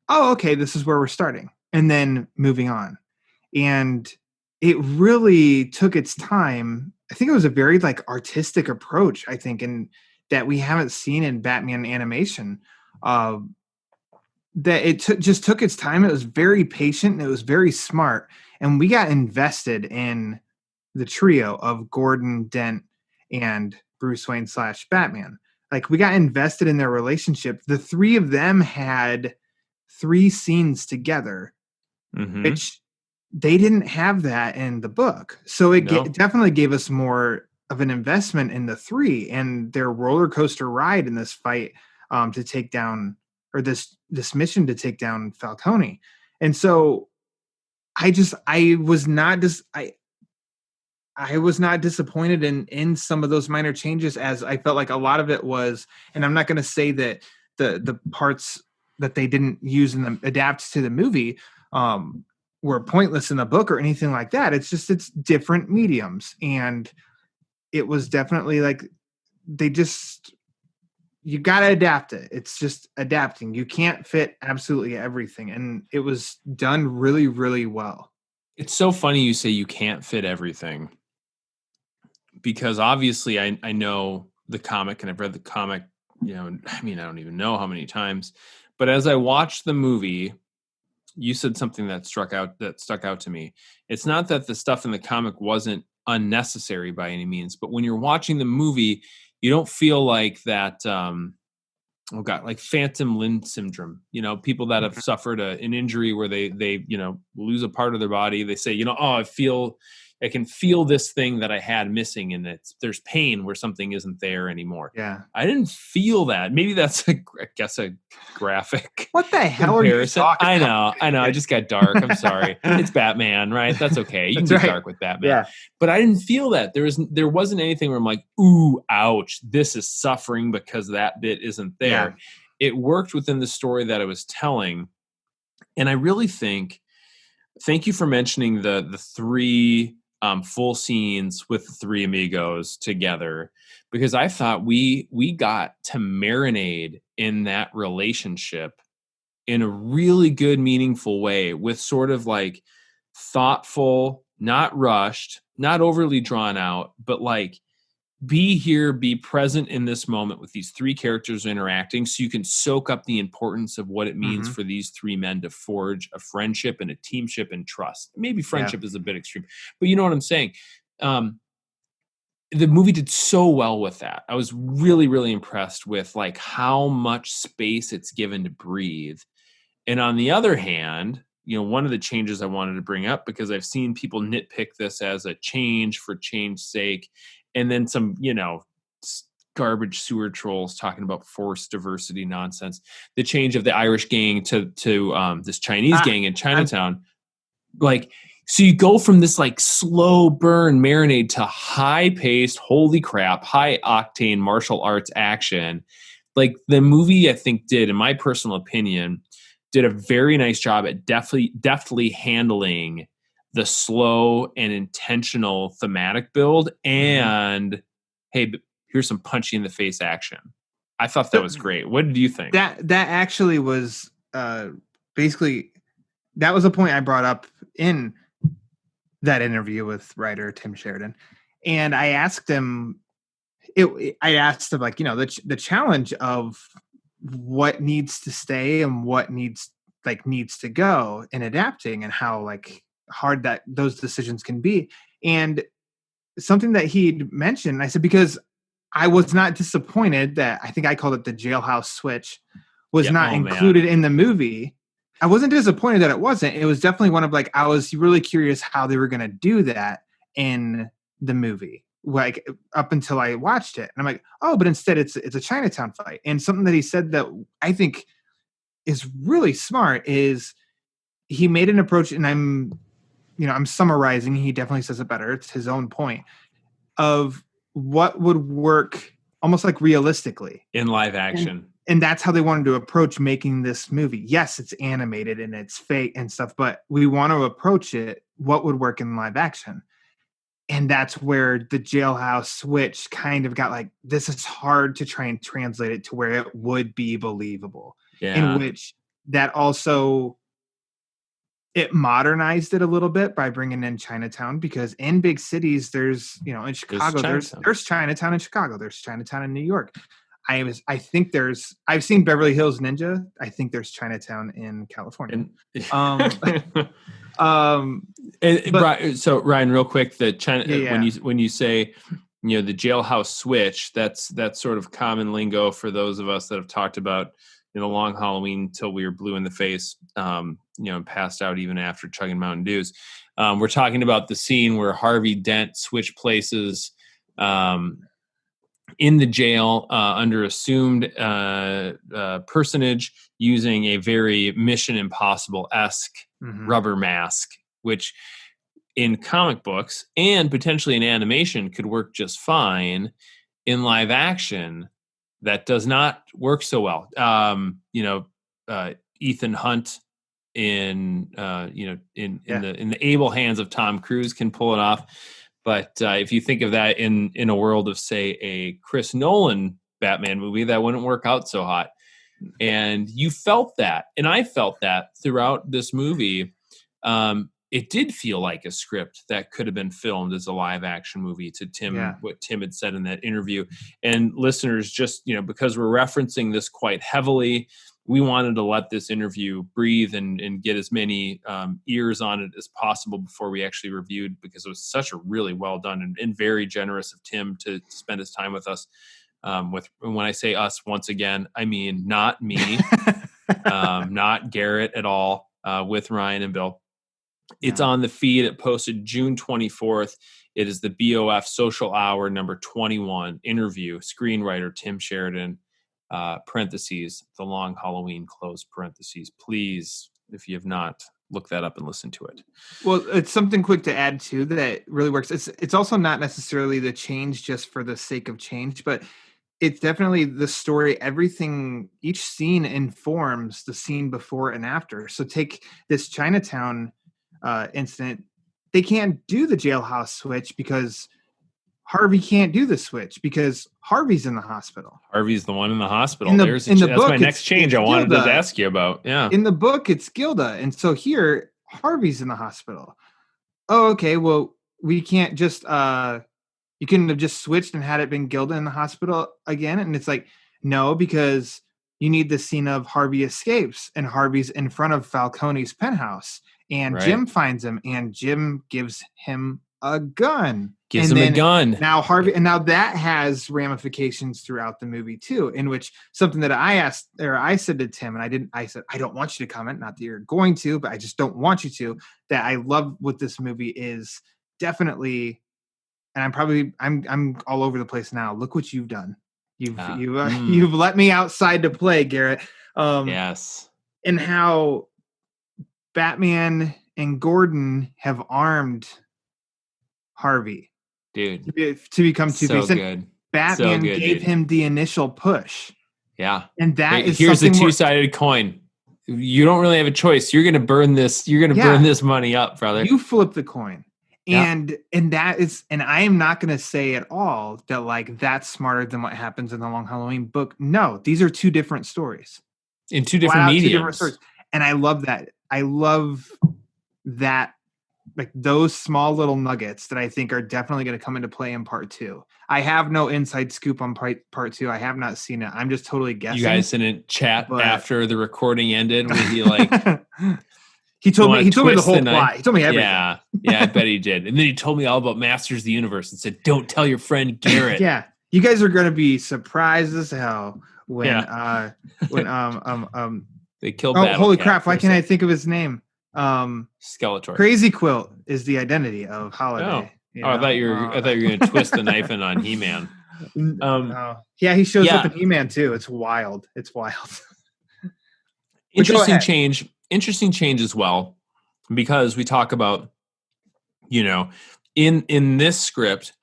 oh, okay, this is where we're starting. And then moving on. And it really took its time. I think it was a very like artistic approach, I think, in that we haven't seen in Batman animation. That it just took its time. It was very patient and it was very smart. And we got invested in the trio of Gordon, Dent, and Bruce Wayne / Batman. Like, we got invested in their relationship. The three of them had 3 scenes together, which they didn't have that in the book. So it definitely gave us more of an investment in the 3 and their roller coaster ride in this fight to take down, or this mission to take down Falcone. And so I was not disappointed in some of those minor changes, as I felt like a lot of it was, and I'm not going to say that the parts that they didn't use in the adapt to the movie were pointless in the book or anything like that. It's just, it's different mediums. And it was definitely like, you got to adapt it. It's just adapting. You can't fit absolutely everything. And it was done really, really well. It's so funny you say you can't fit everything, because obviously I know the comic and I've read the comic, I don't even know how many times, but as I watched the movie, you said something that stuck out to me. It's not that the stuff in the comic wasn't unnecessary by any means, but when you're watching the movie, you don't feel like that, like phantom limb syndrome, people that have suffered an injury where they lose a part of their body. They say, I can feel this thing that I had missing, and there's pain where something isn't there anymore. Yeah. I didn't feel that. Maybe that's a graphic. What the hell comparison. are you talking about? I know. I just got dark. I'm sorry. It's Batman, right? That's okay. You can That's get right. dark with Batman. Yeah. But I didn't feel that. There wasn't anything where I'm like, ooh, ouch, this is suffering because that bit isn't there. Yeah. It worked within the story that I was telling. And I really thank you for mentioning the 3 full scenes with the 3 amigos together, because I thought we got to marinate in that relationship in a really good, meaningful way, with sort of like thoughtful, not rushed, not overly drawn out, but like, be here, be present in this moment with these 3 characters interacting, so you can soak up the importance of what it means for these 3 men to forge a friendship and a teamship and trust. Maybe friendship is a bit extreme, but you know what I'm saying? The movie did so well with that. I was really, really impressed with like how much space it's given to breathe. And on the other hand, one of the changes I wanted to bring up, because I've seen people nitpick this as a change for change's sake, and then some, garbage sewer trolls talking about forced diversity nonsense. The change of the Irish gang to this Chinese gang in Chinatown. So you go from this like slow burn marinade to high paced, holy crap, high octane martial arts action. Like, the movie, I think, did, in my personal opinion, did a very nice job at deftly handling the slow and intentional thematic build, and hey, here's some punchy in the face action. I thought that was great. What did you think? That actually was basically, that was a point I brought up in that interview with writer Tim Sheridan, and I asked him, like, the challenge of what needs to stay and what needs to go in adapting, and how like hard that those decisions can be. And something that he'd mentioned, I said, because I was not disappointed that, I think I called it the jailhouse switch, was not included in the movie. I wasn't disappointed that it wasn't. It was definitely one of like, I was really curious how they were going to do that in the movie, like up until I watched it. And I'm like, oh, but instead it's a Chinatown fight. And something that he said that I think is really smart is he made an approach, and I'm summarizing, he definitely says it better, it's his own point, of what would work almost like realistically in live action. And that's how they wanted to approach making this movie. Yes, it's animated and it's fake and stuff, but we want to approach it what would work in live action. And that's where the jailhouse switch kind of got like, this is hard to try and translate it to where it would be believable. Yeah. In which that also it modernized it a little bit by bringing in Chinatown, because in big cities, there's, in Chicago, there's Chinatown in Chicago, there's Chinatown in New York. I've seen Beverly Hills Ninja. I think there's Chinatown in California. So Ryan, real quick, the China, Yeah. when you say, the jailhouse switch, that's sort of common lingo for those of us that have talked about the Long Halloween till we were blue in the face, and passed out even after chugging Mountain Dews. We're talking about the scene where Harvey Dent switched places in the jail under assumed personage, using a very Mission Impossible-esque rubber mask, which in comic books and potentially in animation could work just fine. In live action, that does not work so well. Ethan Hunt in the able hands of Tom Cruise can pull it off. But if you think of that in a world of, say, a Chris Nolan Batman movie, that wouldn't work out so hot. And you felt that, and I felt that throughout this movie. It did feel like a script that could have been filmed as a live action movie, to Tim, what Tim had said in that interview. And listeners, just, because we're referencing this quite heavily, we wanted to let this interview breathe and get as many ears on it as possible before we actually reviewed, because it was such a really well done and very generous of Tim to spend his time with us. When I say us, once again, I mean not me, not Garrett at all, with Ryan and Bill. It's on the feed. It posted June 24th. It is the BOF Social Hour number 21 interview. Screenwriter Tim Sheridan, parentheses, The Long Halloween, close parentheses. Please, if you have not, look that up and listen to it. Well, it's something quick to add too that really works. It's also not necessarily the change just for the sake of change, but it's definitely the story. Everything, each scene informs the scene before and after. So take this Chinatown incident. They can't do the jailhouse switch because Harvey can't do the switch because Harvey's in the hospital. Harvey's the one in the hospital. That's my next change I wanted to ask you about. Yeah. In the book, it's Gilda. And so here, Harvey's in the hospital. Oh, okay. Well, we can't just, you couldn't have just switched and had it been Gilda in the hospital again. And it's like, no, because you need the scene of Harvey escapes and Harvey's in front of Falcone's penthouse. And Jim finds him, and Jim gives him a gun. Now Harvey, and now that has ramifications throughout the movie too. In which something that I said to Tim, and I said, I don't want you to comment. Not that you're going to, but I just don't want you to. That I love what this movie is definitely, and I'm all over the place now. Look what you've done. You've let me outside to play, Garrett. Yes, and how Batman and Gordon have armed Harvey, dude, to become Two-Face. So good. Batman gave him the initial push. Yeah, and here's the two-sided coin. You don't really have a choice. You're going to burn this. You're going to burn this money up, brother. You flip the coin, and that is. And I am not going to say at all that like that's smarter than what happens in the Long Halloween book. No, these are two different stories in two different mediums. And I love that. I love that, like those small little nuggets that I think are definitely going to come into play in part 2. I have no inside scoop on part 2. I have not seen it. I'm just totally guessing. You guys didn't chat after the recording ended? Was he like? He told me the whole plot. He told me everything. Yeah, I bet he did. And then he told me all about Masters of the Universe and said, "Don't tell your friend Garrett." Yeah, you guys are going to be surprised as hell when they killed. Oh, holy crap! Why can't I think of his name? Skeletor. Crazy Quilt is the identity of Holiday. I thought you were going to twist the knife in on He-Man. Yeah, he shows up in He-Man too. It's wild. Interesting change as well, because we talk about, in this script,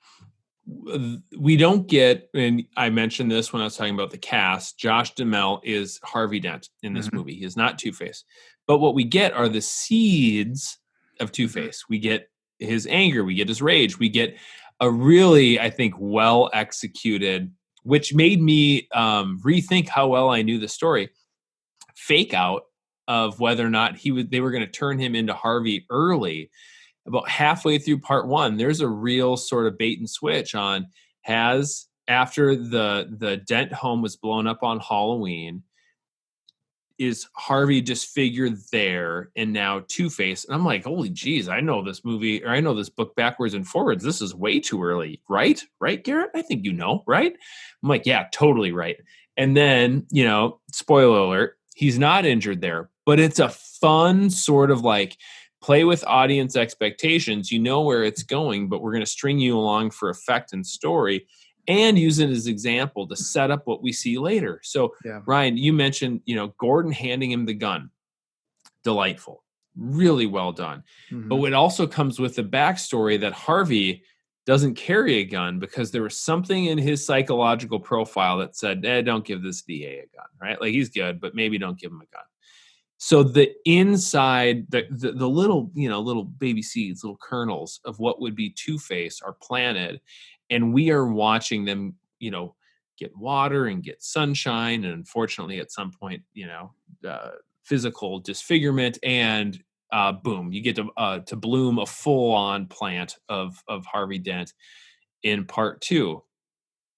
we don't get, and I mentioned this when I was talking about the cast, Josh Duhamel is Harvey Dent in this movie. He is not Two-Face. But what we get are the seeds of Two-Face. We get his anger. We get his rage. We get a really, I think, well executed, which made me rethink how well I knew the story, fake out of whether or not they were going to turn him into Harvey early. About halfway through part 1, there's a real sort of bait and switch on after the Dent home was blown up on Halloween, is Harvey disfigured there and now Two-Face? And I'm like, holy geez, I know this movie, or I know this book backwards and forwards. This is way too early, right? Right, Garrett? I think you know, right? I'm like, yeah, totally right. And then, spoiler alert, he's not injured there, but it's a fun sort of like play with audience expectations. You know where it's going, but we're going to string you along for effect and story, and use it as example to set up what we see later. So, Ryan, you mentioned, Gordon handing him the gun. Delightful. Really well done. Mm-hmm. But it also comes with the backstory that Harvey doesn't carry a gun because there was something in his psychological profile that said, don't give this DA a gun, right? Like, he's good, but maybe don't give him a gun. So the inside, the little, little baby seeds, little kernels of what would be Two-Face are planted. And we are watching them, get water and get sunshine. And unfortunately, at some point, physical disfigurement, and boom, you get to bloom a full-on plant of Harvey Dent in part 2.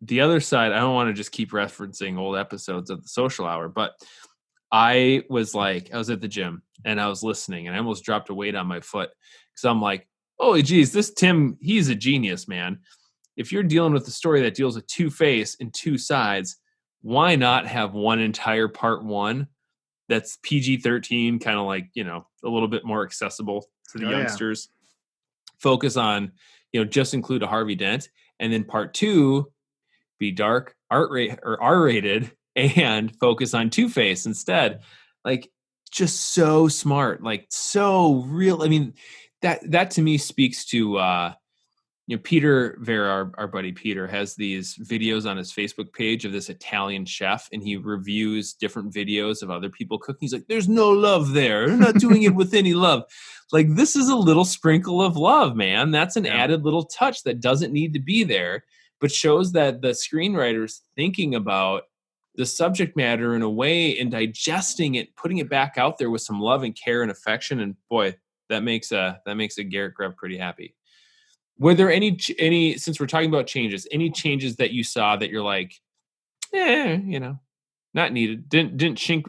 The other side, I don't want to just keep referencing old episodes of The Social Hour, but I was at the gym and I was listening and I almost dropped a weight on my foot because I'm like, oh, geez, this Tim, he's a genius, man. If you're dealing with a story that deals with Two-Face and two sides, why not have one entire part 1 that's PG-13, kind of like, a little bit more accessible to the youngsters? Focus on, just include a Harvey Dent, and then part 2 be dark, R-rated, and focus on Two-Face instead. Like, just so smart, like so real. I mean, that to me speaks to Peter Vera, our buddy Peter, has these videos on his Facebook page of this Italian chef, and he reviews different videos of other people cooking. He's like, there's no love there. They're not doing it with any love. Like, this is a little sprinkle of love, man. That's an added little touch that doesn't need to be there, but shows that the screenwriter's thinking about the subject matter in a way and digesting it, putting it back out there with some love and care and affection. And boy, that makes a Garret Grev pretty happy. Were there any, since we're talking about changes, any changes that you saw that you're like, not needed, didn't sink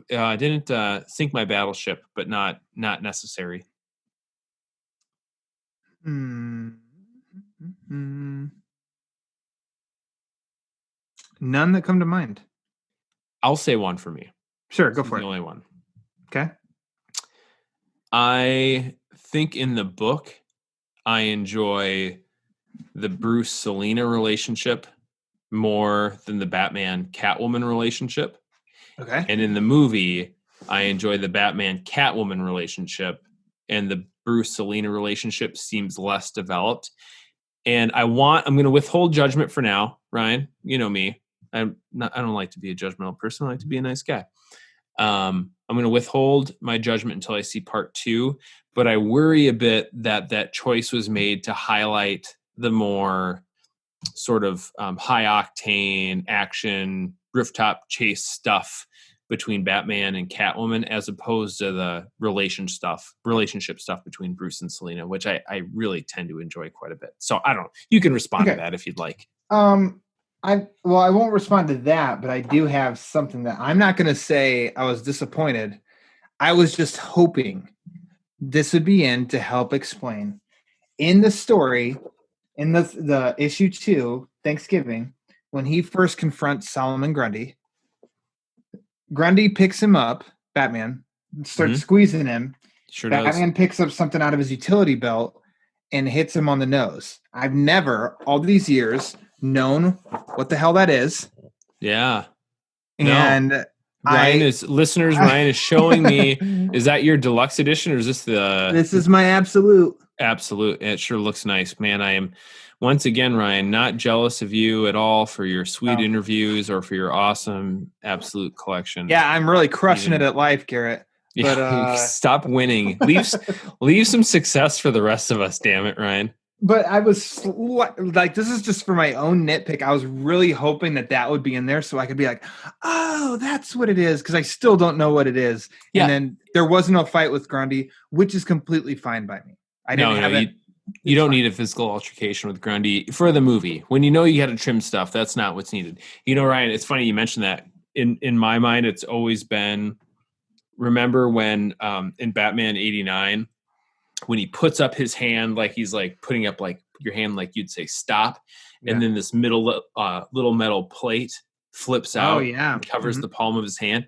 my battleship, but not necessary? None that come to mind. I'll say one for me. Sure, go for it. The only one. Okay. I think in the book, I enjoy the Bruce-Selina relationship more than the Batman-Catwoman relationship. Okay. And in the movie, I enjoy the Batman-Catwoman relationship, and the Bruce-Selina relationship seems less developed. And I'm going to withhold judgment for now, Ryan. You know me. I don't like to be a judgmental person. I like to be a nice guy. I'm going to withhold my judgment until I see part 2, but I worry a bit that choice was made to highlight the more sort of high octane action rooftop chase stuff between Batman and Catwoman, as opposed to the relationship stuff between Bruce and Selina, which I really tend to enjoy quite a bit. So I don't know. You can respond to that if you'd like. I won't respond to that, but I do have something that I'm not going to say I was disappointed. I was just hoping this would be in to help explain. In the story, in the issue 2, Thanksgiving, when he first confronts Solomon Grundy, Grundy picks him up, Batman, starts squeezing him. Sure Batman does. picks up something out of his utility belt and hits him on the nose. I've never, all these years, known what the hell that is. Yeah. And Ryan is showing me, is that your deluxe edition, or is this this is my absolute? Absolute. It sure looks nice, man. I am, once again, Ryan, not jealous of you at all for your sweet interviews or for your awesome absolute collection. Yeah, I'm really crushing it at life, Garrett. But stop winning. Leave some success for the rest of us, damn it, Ryan. But I was like, this is just for my own nitpick. I was really hoping that would be in there so I could be like, oh, that's what it is. Because I still don't know what it is. Yeah. And then there was no fight with Grundy, which is completely fine by me. I didn't have it. You don't need a physical altercation with Grundy for the movie. When you know you got to trim stuff, that's not what's needed. You know, Ryan, it's funny you mentioned that. In my mind, it's always been, remember when in Batman 89, when he puts up his hand, like he's like putting up like your hand, like you'd say stop. And then this little metal plate flips out and covers the palm of his hand.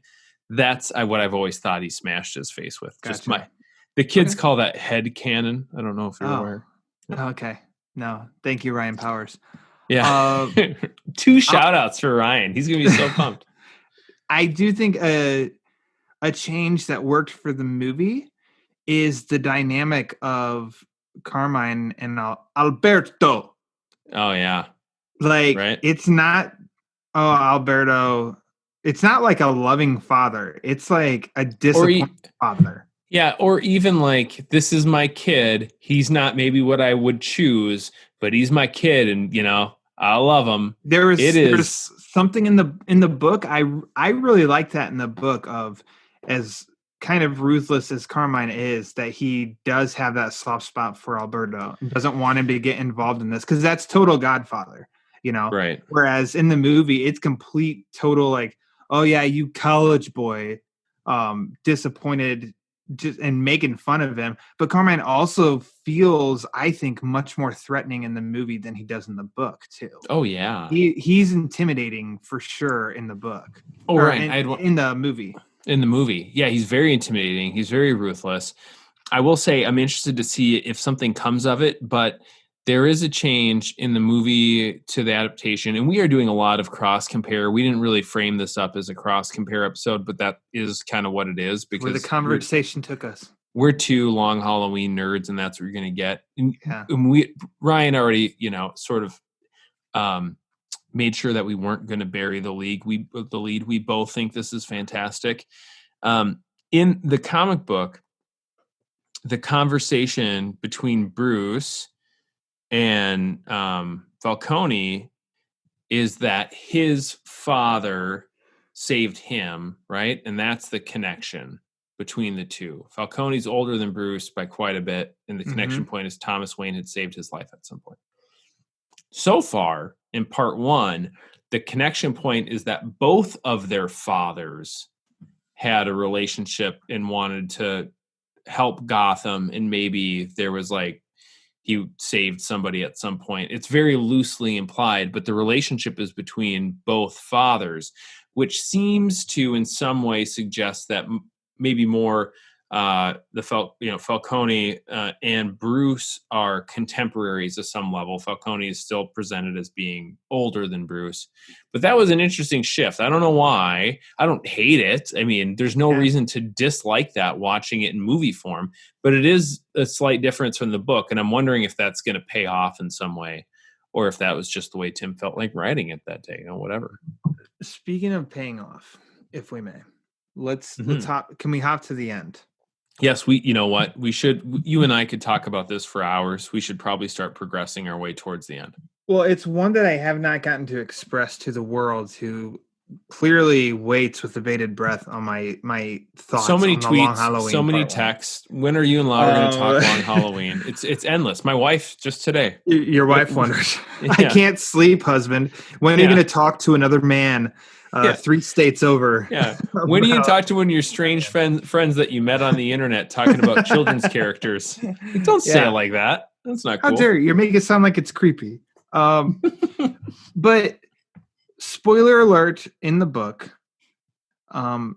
That's what I've always thought he smashed his face with. Gotcha. The kids call that head cannon. I don't know if you're aware. Okay. No, thank you, Ryan Powers. Yeah. 2 shout outs for Ryan. He's going to be so pumped. I do think a change that worked for the movie is the dynamic of Carmine and Alberto. Oh, yeah. Like, right? It's not, Alberto. It's not like a loving father. It's like a disappointed father. Yeah, or even like, this is my kid. He's not maybe what I would choose, but he's my kid, and you know, I love him. There's something in the book. I really like that in the book, of as kind of ruthless as Carmine is, that he does have that soft spot for Alberto and doesn't want him to get involved in this, because that's total Godfather, you know. Right. Whereas in the movie, it's complete total like, oh yeah, you college boy, disappointed. Just and making fun of him, but Carmine also feels, I think, much more threatening in the movie than he does in the book too. Oh yeah, he's intimidating for sure in the book. Oh right, in the movie. In the movie, yeah, he's very intimidating. He's very ruthless. I will say, I'm interested to see if something comes of it, but there is a change in the movie to the adaptation, and we are doing a lot of cross compare. We didn't really frame this up as a cross compare episode, but that is kind of what it is, because where the conversation took us. We're 2 long Halloween nerds, and that's what you're going to get. And Ryan already, you know, sort of made sure that we weren't going to bury the lead. We both think this is fantastic. In the comic book, the conversation between Bruce and Falcone is that his father saved him, right? And that's the connection between the two. Falcone's older than Bruce by quite a bit, and the connection point is Thomas Wayne had saved his life at some point. So far, in part 1, the connection point is that both of their fathers had a relationship and wanted to help Gotham, and maybe there was like, he saved somebody at some point. It's very loosely implied, but the relationship is between both fathers, which seems to in some way suggest that maybe more Falcone and Bruce are contemporaries at some level. Falcone is still presented as being older than Bruce, but that was an interesting shift. I don't know why. I don't hate it. I mean, there's no reason to dislike that watching it in movie form, but it is a slight difference from the book, and I'm wondering if that's going to pay off in some way, or if that was just the way Tim felt like writing it that day. You know, whatever. Speaking of paying off, if we may, let's hop. Can we hop to the end? Yes, you know what? We should, you and I could talk about this for hours. We should probably start progressing our way towards the end. Well, it's one that I have not gotten to express to the world, who clearly waits with bated breath on my thoughts. So many on tweets, so many texts. When are you and Laura going to talk long Halloween? It's endless. My wife just today. Your wife wonders. I can't sleep, husband. When are you going to talk to another man 3 states over? Yeah. When are you talk to one of your strange friends that you met on the internet talking about children's characters? Like, don't say it like that. That's not cool. How dare you? You're making it sound like it's creepy. But spoiler alert, in the book, in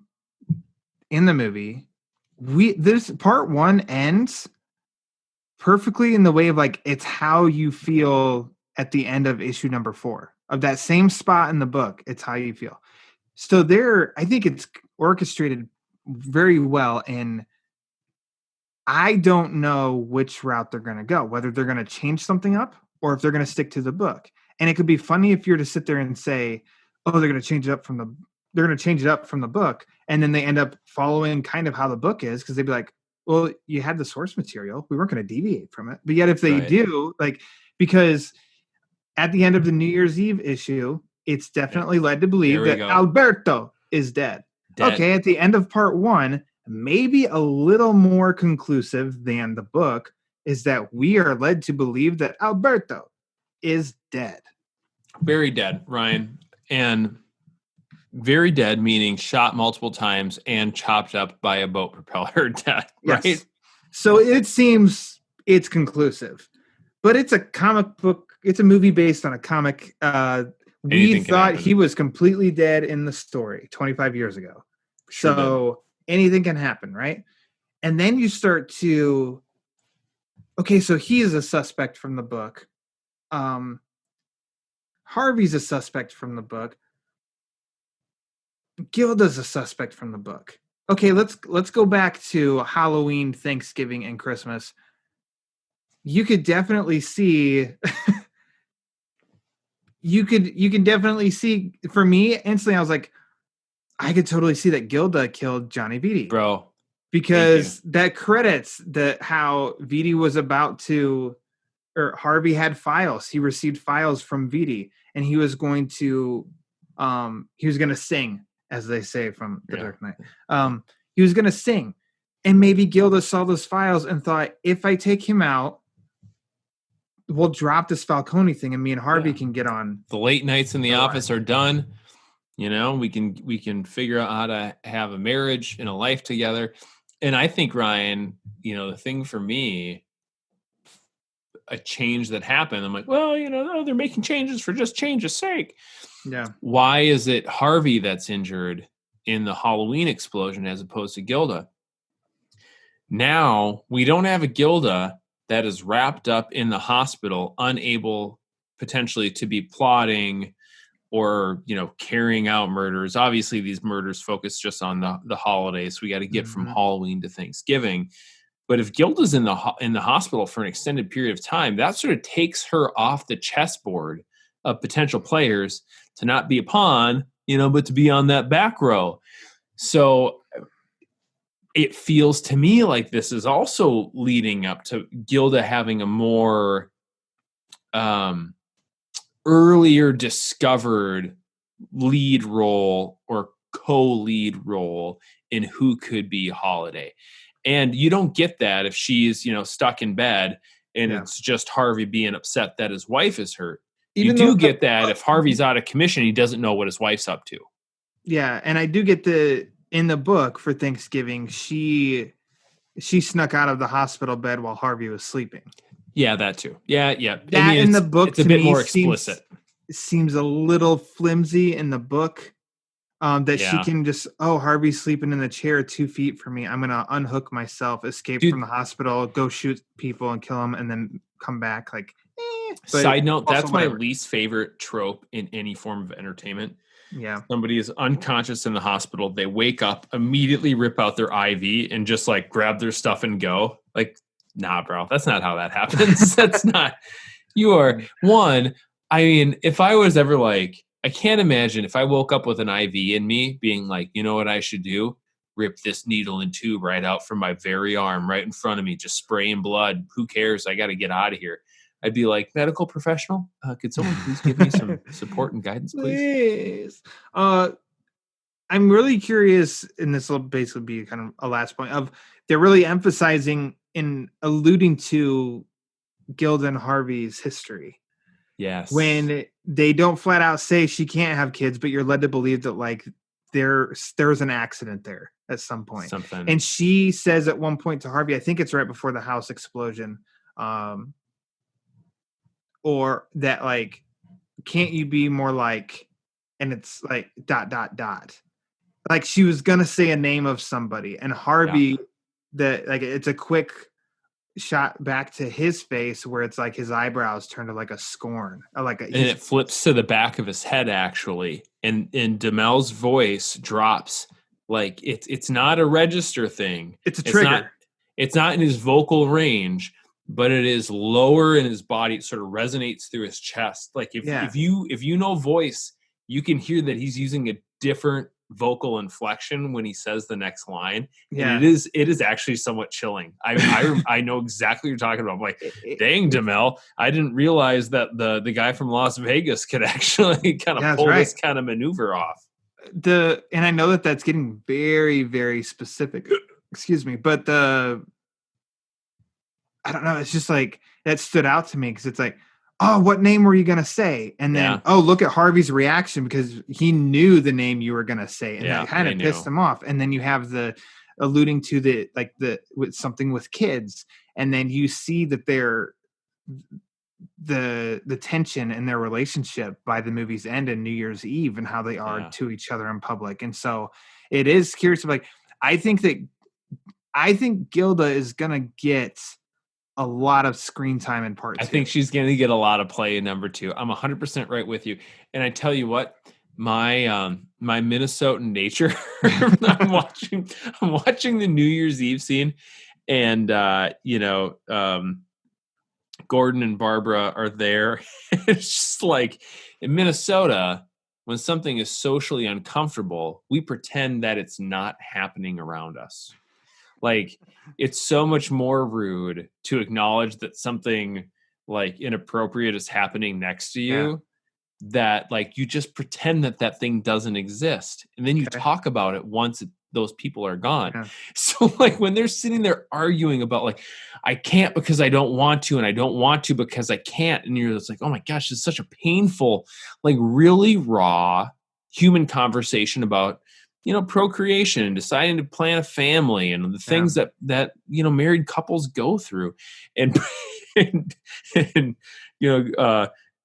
the movie, this part 1 ends perfectly in the way of like, it's how you feel at the end of issue number 4 of that same spot in the book. It's how you feel. So I think it's orchestrated very well, and I don't know which route they're going to go, whether they're going to change something up or if they're going to stick to the book. And it could be funny if you're to sit there and say, oh, they're going to change it up from the book, and then they end up following kind of how the book is, because they'd be like, well, you had the source material. We weren't going to deviate from it. But yet if they Right. do, like, because at the end of the New Year's Eve issue, it's definitely led to believe we that go. Alberto is dead. Dead. Okay, at the end of part 1, maybe a little more conclusive than the book, is that we are led to believe that Alberto is dead. Very dead, Ryan. And very dead, meaning shot multiple times and chopped up by a boat propeller dead, right? Yes. So it seems it's conclusive. But it's a comic book, it's a movie based on a comic. We Anything can thought happen. he was completely dead in the story 25 years ago. Sure So anything can happen, right? And then you start to, okay, so he is a suspect from the book. Harvey's a suspect from the book. Gilda's a suspect from the book. Okay, let's go back to Halloween, Thanksgiving, and Christmas. You could definitely see you can definitely see, for me, instantly I was like, I could totally see that Gilda killed Johnny Vitti. Bro. Because that credits that how Vitti was about to, or Harvey had files. He received files from Vitti, and he was going to sing, as they say from The Dark Knight. He was going to sing. And maybe Gilda saw those files and thought, if I take him out, we'll drop this Falcone thing and me and Harvey can get on. The late nights in the office are done. You know, we can figure out how to have a marriage and a life together. And I think, Ryan, you know, the thing for me, a change that happened, I'm like, well, you know, they're making changes for just change's sake. Yeah. Why is it Harvey that's injured in the Halloween explosion as opposed to Gilda? Now we don't have a Gilda that is wrapped up in the hospital, unable potentially to be plotting or, you know, carrying out murders. Obviously, these murders focus just on the holidays. We got to get from Halloween to Thanksgiving. But if Gilda's in the hospital for an extended period of time, that sort of takes her off the chessboard of potential players to not be a pawn, you know, but to be on that back row. So it feels to me like this is also leading up to Gilda having a more earlier discovered lead role or co-lead role in who could be Holiday. And you don't get that if she's, you know, stuck in bed and it's just Harvey being upset that his wife is hurt. You do get that if Harvey's out of commission, he doesn't know what his wife's up to. Yeah, and I do get in the book for Thanksgiving, she snuck out of the hospital bed while Harvey was sleeping. Yeah, that too. Yeah. That I mean, in the book, it's a bit more explicit. Seems a little flimsy in the book. That she can just, Harvey's sleeping in the chair 2 feet from me. I'm going to unhook myself, escape from the hospital, go shoot people and kill them, and then come back. Like, side note, that's my least favorite trope in any form of entertainment. Yeah. Somebody is unconscious in the hospital. They wake up, immediately rip out their IV and just like grab their stuff and go. Like, nah, bro, that's not how that happens. That's not, you are one. I mean, if I was ever like, I can't imagine if I woke up with an IV in me being like, you know what I should do? Rip this needle and tube right out from my very arm, right in front of me, just spraying blood. Who cares? I got to get out of here. I'd be like, medical professional, could someone please give me some support and guidance, please? I'm really curious, and this will basically be kind of a last point of, they're really emphasizing in alluding to Gilda and Harvey's history. Yes. When they don't flat out say she can't have kids, but you're led to believe that like there's an accident there at some point. Something. And she says at one point to Harvey, I think it's right before the house explosion, or that like, can't you be more like, and it's like ... Like she was gonna say a name of somebody, and Harvey, it's a quick shot back to his face where it's like his eyebrows turn to like a scorn, and it flips to the back of his head actually, and Demel's voice drops. Like it's not a register thing. It's a trigger. It's not in his vocal range, but it is lower in his body. It sort of resonates through his chest. Like if you know voice, you can hear that he's using a different vocal inflection when he says the next line. Yeah. And it is actually somewhat chilling. I know exactly what you're talking about. I'm like, dang, Demel, I didn't realize that the guy from Las Vegas could actually kind of pull this kind of maneuver off. And I know that that's getting very, very specific. Excuse me, but I don't know. It's just like that stood out to me because it's like, oh, what name were you gonna say? And then, oh, look at Harvey's reaction because he knew the name you were gonna say, and that kind of pissed him off. And then you have the alluding to with something with kids, and then you see that they're the tension in their relationship by the movie's end and New Year's Eve and how they are to each other in public. And so it is curious. Like, I think Gilda is gonna get a lot of screen time in part 2. I think she's going to get a lot of play in number 2. I'm 100% right with you. And I tell you what, my Minnesotan nature, I'm watching the New Year's Eve scene, and Gordon and Barbara are there. It's just like in Minnesota, when something is socially uncomfortable, we pretend that it's not happening around us. Like, it's so much more rude to acknowledge that something like inappropriate is happening next to you that like you just pretend that thing doesn't exist. And then you talk about it once those people are gone. Yeah. So like when they're sitting there arguing about like, I can't because I don't want to, and I don't want to because I can't. And you're just like, oh my gosh, it's such a painful, like really raw human conversation about, procreation and deciding to plan a family and the things that married couples go through. And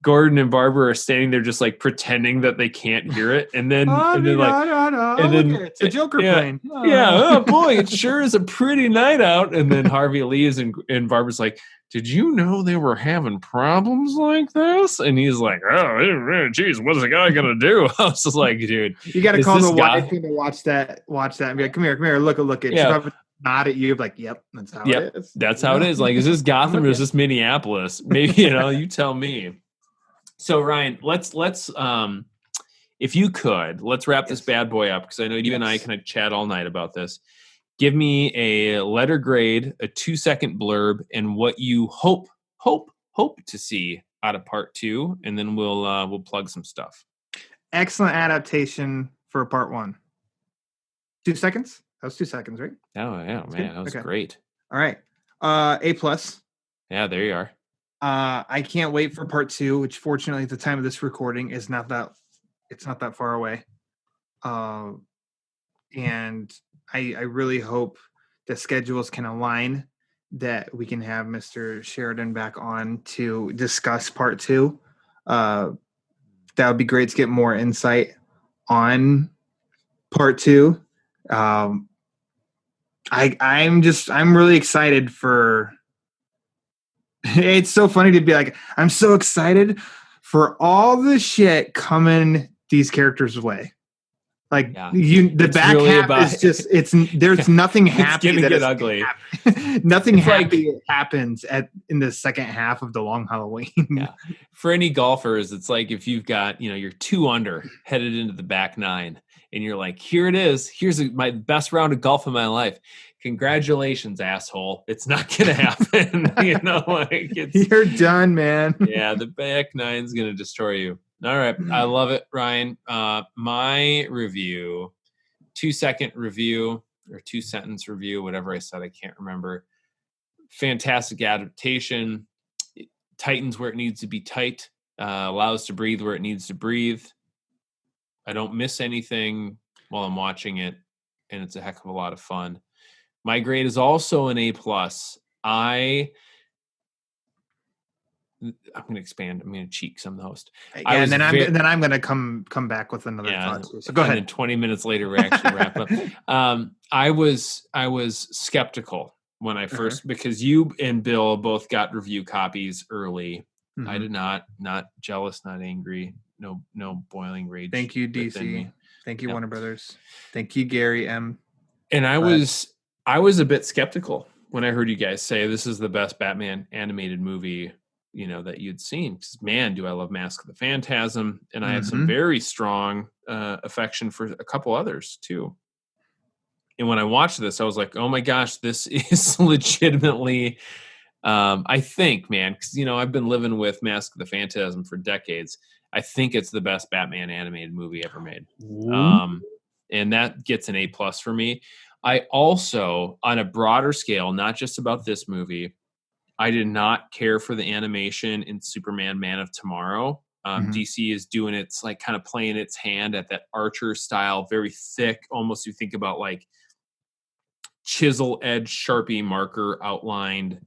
Gordon and Barbara are standing there just like pretending that they can't hear it. And then, it's a Joker plane. Oh boy, it sure is a pretty night out. And then Harvey leaves and Barbara's like, did you know they were having problems like this? And he's like, oh, geez, what's the guy going to do? I was just like, dude. You got to call the wife in to watch that and be like, come here, look at it. She nod at you, like, yep, that's how it is. That's how it is. Like, is this Gotham or is this Minneapolis? Maybe, you tell me. So Ryan, let's if you could, let's wrap this bad boy up because I know you and I can chat all night about this. Give me a letter grade, a 2-second blurb, and what you hope to see out of part 2, and then we'll plug some stuff. Excellent adaptation for part 1. 2 seconds? That was 2 seconds, right? Oh yeah, man, that was great. All right, A+. Yeah, there you are. I can't wait for part 2, which fortunately at the time of this recording is not that far away. And I really hope the schedules can align that we can have Mr. Sheridan back on to discuss part 2. That would be great to get more insight on part 2. I'm really excited for. It's so funny to be like, I'm so excited for all the shit coming these characters' way. Like the back really half is just there's nothing happy. It's gonna get ugly. Nothing happy happens in the second half of the Long Halloween. Yeah. For any golfers, it's like if you've got you're 2 under headed into the back 9, and you're like, here it is. Here's my best round of golf of my life. Congratulations, asshole. It's not going to happen. You're done, man. Yeah, the back 9's going to destroy you. All right. I love it, Ryan. My review, 2-second review or 2-sentence review, whatever I said, I can't remember. Fantastic adaptation. It tightens where it needs to be tight, allows to breathe where it needs to breathe. I don't miss anything while I'm watching it, and it's a heck of a lot of fun. My grade is also an A+. I'm going to expand. I'm going to cheat because I'm the host. And then I'm going to come back with another thought. So go ahead. And then 20 minutes later, we actually wrap up. I was skeptical when I first because you and Bill both got review copies early. Mm-hmm. I did not jealous, not angry. No boiling rage. Thank you, DC. Thank you, Warner Brothers. Thank you, Gary M. And I was a bit skeptical when I heard you guys say this is the best Batman animated movie that you'd seen. Because man, do I love Mask of the Phantasm, and I have some Mhm. very strong affection for a couple others too. And when I watched this, I was like, oh my gosh, this is legitimately. I think, man, because I've been living with Mask of the Phantasm for decades. I think it's the best Batman animated movie ever made. And that gets an A+ for me. I also, on a broader scale, not just about this movie, I did not care for the animation in Superman Man of Tomorrow. DC is doing it's like kind of playing its hand at that Archer style, very thick, almost you think about like chisel edge Sharpie marker outlined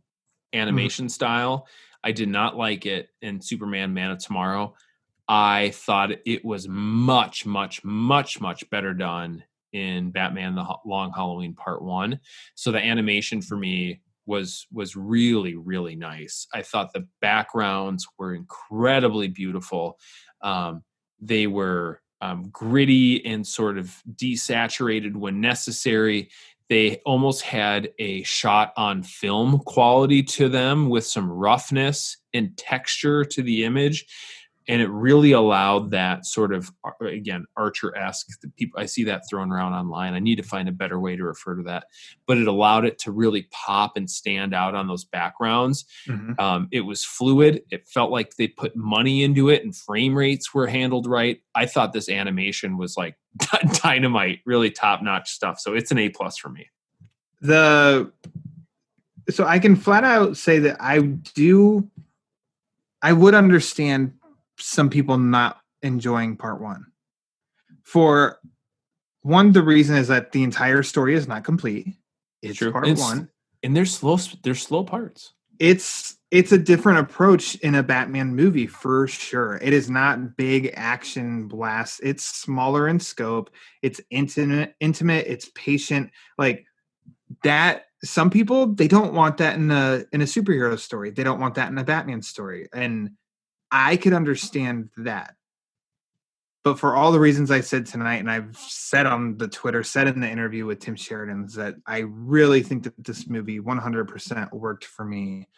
animation style. I did not like it in Superman Man of Tomorrow. I thought it was much, much, much, much better done in Batman the Long Halloween Part 1. So the animation for me was really, really nice. I thought the backgrounds were incredibly beautiful. They were gritty and sort of desaturated when necessary. They almost had a shot on film quality to them with some roughness and texture to the image. And it really allowed that sort of, again, Archer-esque. I see that thrown around online. I need to find a better way to refer to that. But it allowed it to really pop and stand out on those backgrounds. It was fluid. It felt like they put money into it and frame rates were handled right. I thought this animation was like dynamite, really top-notch stuff. So it's an A+ for me. So I can flat out say that I would understand some people not enjoying Part 1. For one, the reason is that the entire story is not complete. It's True. Part 1. And there's slow parts. It's a different approach in a Batman movie for sure. It is not big action blasts. It's smaller in scope. It's intimate. It's patient. Like that. Some people, they don't want that in a superhero story. They don't want that in a Batman story. And I could understand that. But for all the reasons I said tonight, and I've said on the Twitter, said in the interview with Tim Sheridan, is that I really think that this movie 100% worked for me.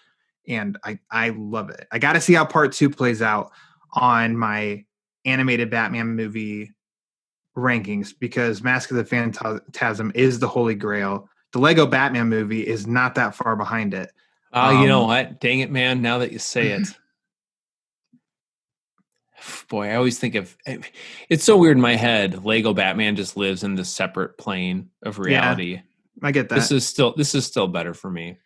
And I love it. I got to see how Part 2 plays out on my animated Batman movie rankings, because Mask of the Phantasm is the holy grail. The Lego Batman movie is not that far behind it. You know what? Dang it, man. Now that you say it. Boy, I always think of it's so weird in my head. Lego Batman just lives in this separate plane of reality. Yeah, I get that. This is still better for me.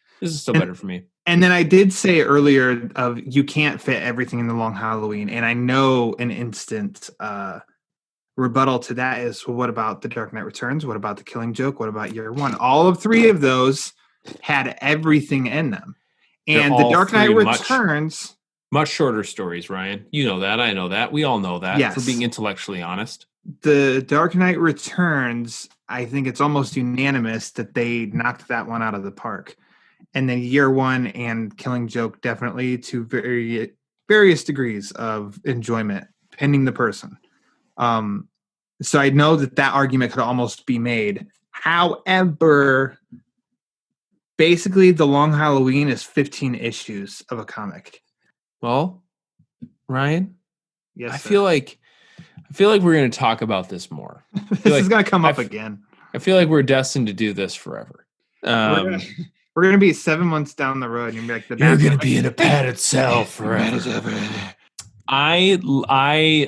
And then I did say earlier of you can't fit everything in the Long Halloween, and I know an instant rebuttal to that is, well, what about The Dark Knight Returns? What about The Killing Joke? What about Year One? All of three of those had everything in them, and The Dark Knight Returns. Much shorter stories, Ryan. You know that. I know that. We all know that. Yes. For being intellectually honest. The Dark Knight Returns, I think it's almost unanimous that they knocked that one out of the park. And then Year One and Killing Joke, definitely to various degrees of enjoyment, pending the person. So I know that argument could almost be made. However, basically the Long Halloween is 15 issues of a comic. Well, Ryan, yes, I feel like we're going to talk about this more. This is going to come up again. I feel like we're destined to do this forever. We're going to be 7 months down the road, and you're like, you're going to be in a padded cell forever. I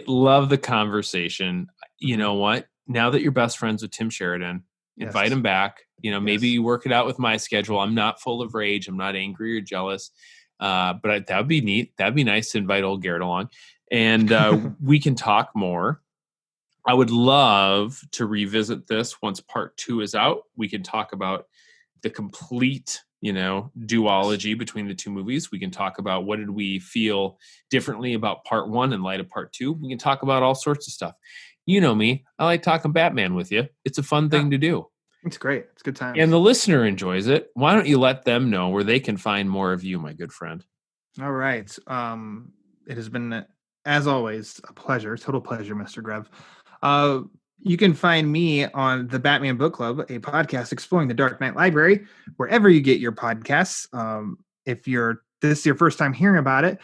love the conversation. You know what? Now that you're best friends with Tim Sheridan, invite him back. Maybe you work it out with my schedule. I'm not full of rage. I'm not angry or jealous. But that would be neat. That'd be nice to invite old Garret along, and we can talk more. I would love to revisit this once Part 2 is out. We can talk about the complete, duology between the two movies. We can talk about what did we feel differently about Part 1 in light of Part 2. We can talk about all sorts of stuff. You know me. I like talking Batman with you. It's a fun thing to do. It's great. It's good time. And the listener enjoys it. Why don't you let them know where they can find more of you, my good friend? All right. It has been, as always, a pleasure. Total pleasure, Mr. Grev. You can find me on the Batman Book Club, a podcast exploring the Dark Knight Library, wherever you get your podcasts. If you're this is your first time hearing about it,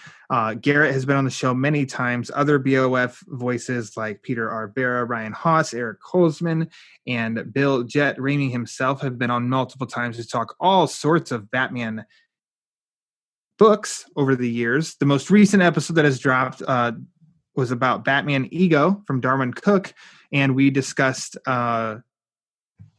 Garrett has been on the show many times. Other BOF voices like Peter R. Barra, Ryan Haas, Eric Holzman, and Bill Jett Rainey himself have been on multiple times to talk all sorts of Batman books over the years. The most recent episode that has dropped was about Batman Ego from Darwin Cook, and we discussed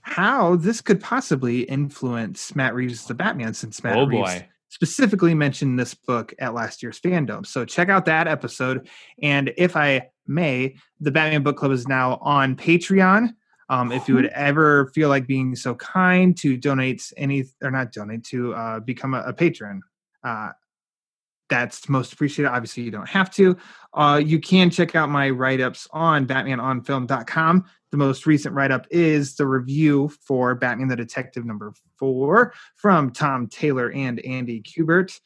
how this could possibly influence Matt Reeves' The Batman, since Matt Reeves specifically mentioned this book at last year's Fandom. So check out that episode. And if I may, the Batman Book Club is now on Patreon. If you would ever feel like being so kind to become a patron, that's most appreciated. Obviously, you don't have to. You can check out my write-ups on BatmanOnFilm.com. The most recent write-up is the review for Batman the Detective #4 from Tom Taylor and Andy Kubert.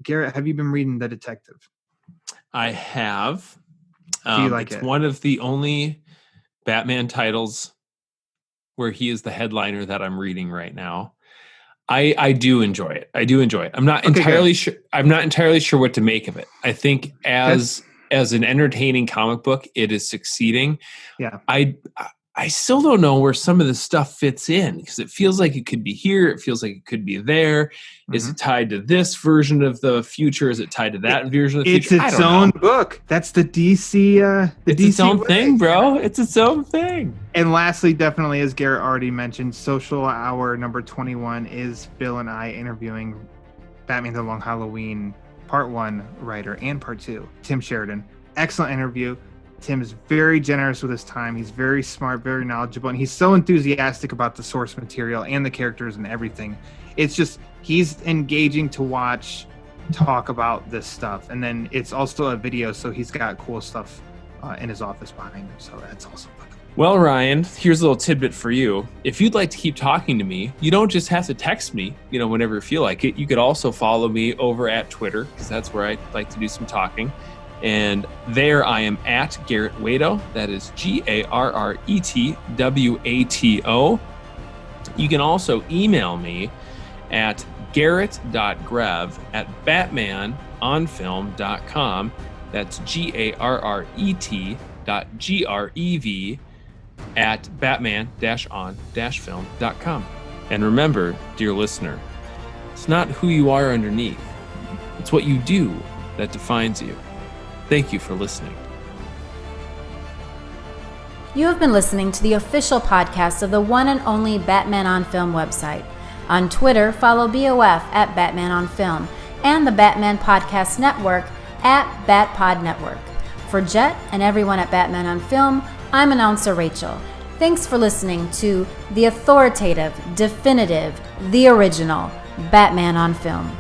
Garrett, have you been reading The Detective? I have. Do you like it? It's one of the only Batman titles where he is the headliner that I'm reading right now. I do enjoy it. I'm not entirely sure. I'm not entirely sure what to make of it. I think as an entertaining comic book, it is succeeding. Yeah. I still don't know where some of this stuff fits in, because it feels like it could be here. It feels like it could be there. Mm-hmm. Is it tied to this version of the future? Is it tied to that version of the future? It's its own book. That's the DC. It's its own thing, bro. It's its own thing. And lastly, definitely, as Garrett already mentioned, Social Hour number 21 is Bill and I interviewing Batman The Long Halloween Part 1 writer and Part 2, Tim Sheridan. Excellent interview. Tim is very generous with his time. He's very smart, very knowledgeable, and he's so enthusiastic about the source material and the characters and everything. It's just, he's engaging to watch, talk about this stuff. And then it's also a video, so he's got cool stuff in his office behind him. So that's also fun. Well, Ryan, here's a little tidbit for you. If you'd like to keep talking to me, you don't just have to text me, whenever you feel like it. You could also follow me over at Twitter, because that's where I like to do some talking. And there I am at Garret Wato. That is GarretWato. You can also email me at garret.grev@batmanonfilm.com. That's garret.grev@batman-on-film.com. And remember, dear listener, it's not who you are underneath. It's what you do that defines you. Thank you for listening. You have been listening to the official podcast of the one and only Batman on Film website. On Twitter, follow BOF at Batman on Film and the Batman Podcast Network at BatPod Network. For Jet and everyone at Batman on Film, I'm announcer Rachel. Thanks for listening to the authoritative, definitive, the original Batman on Film.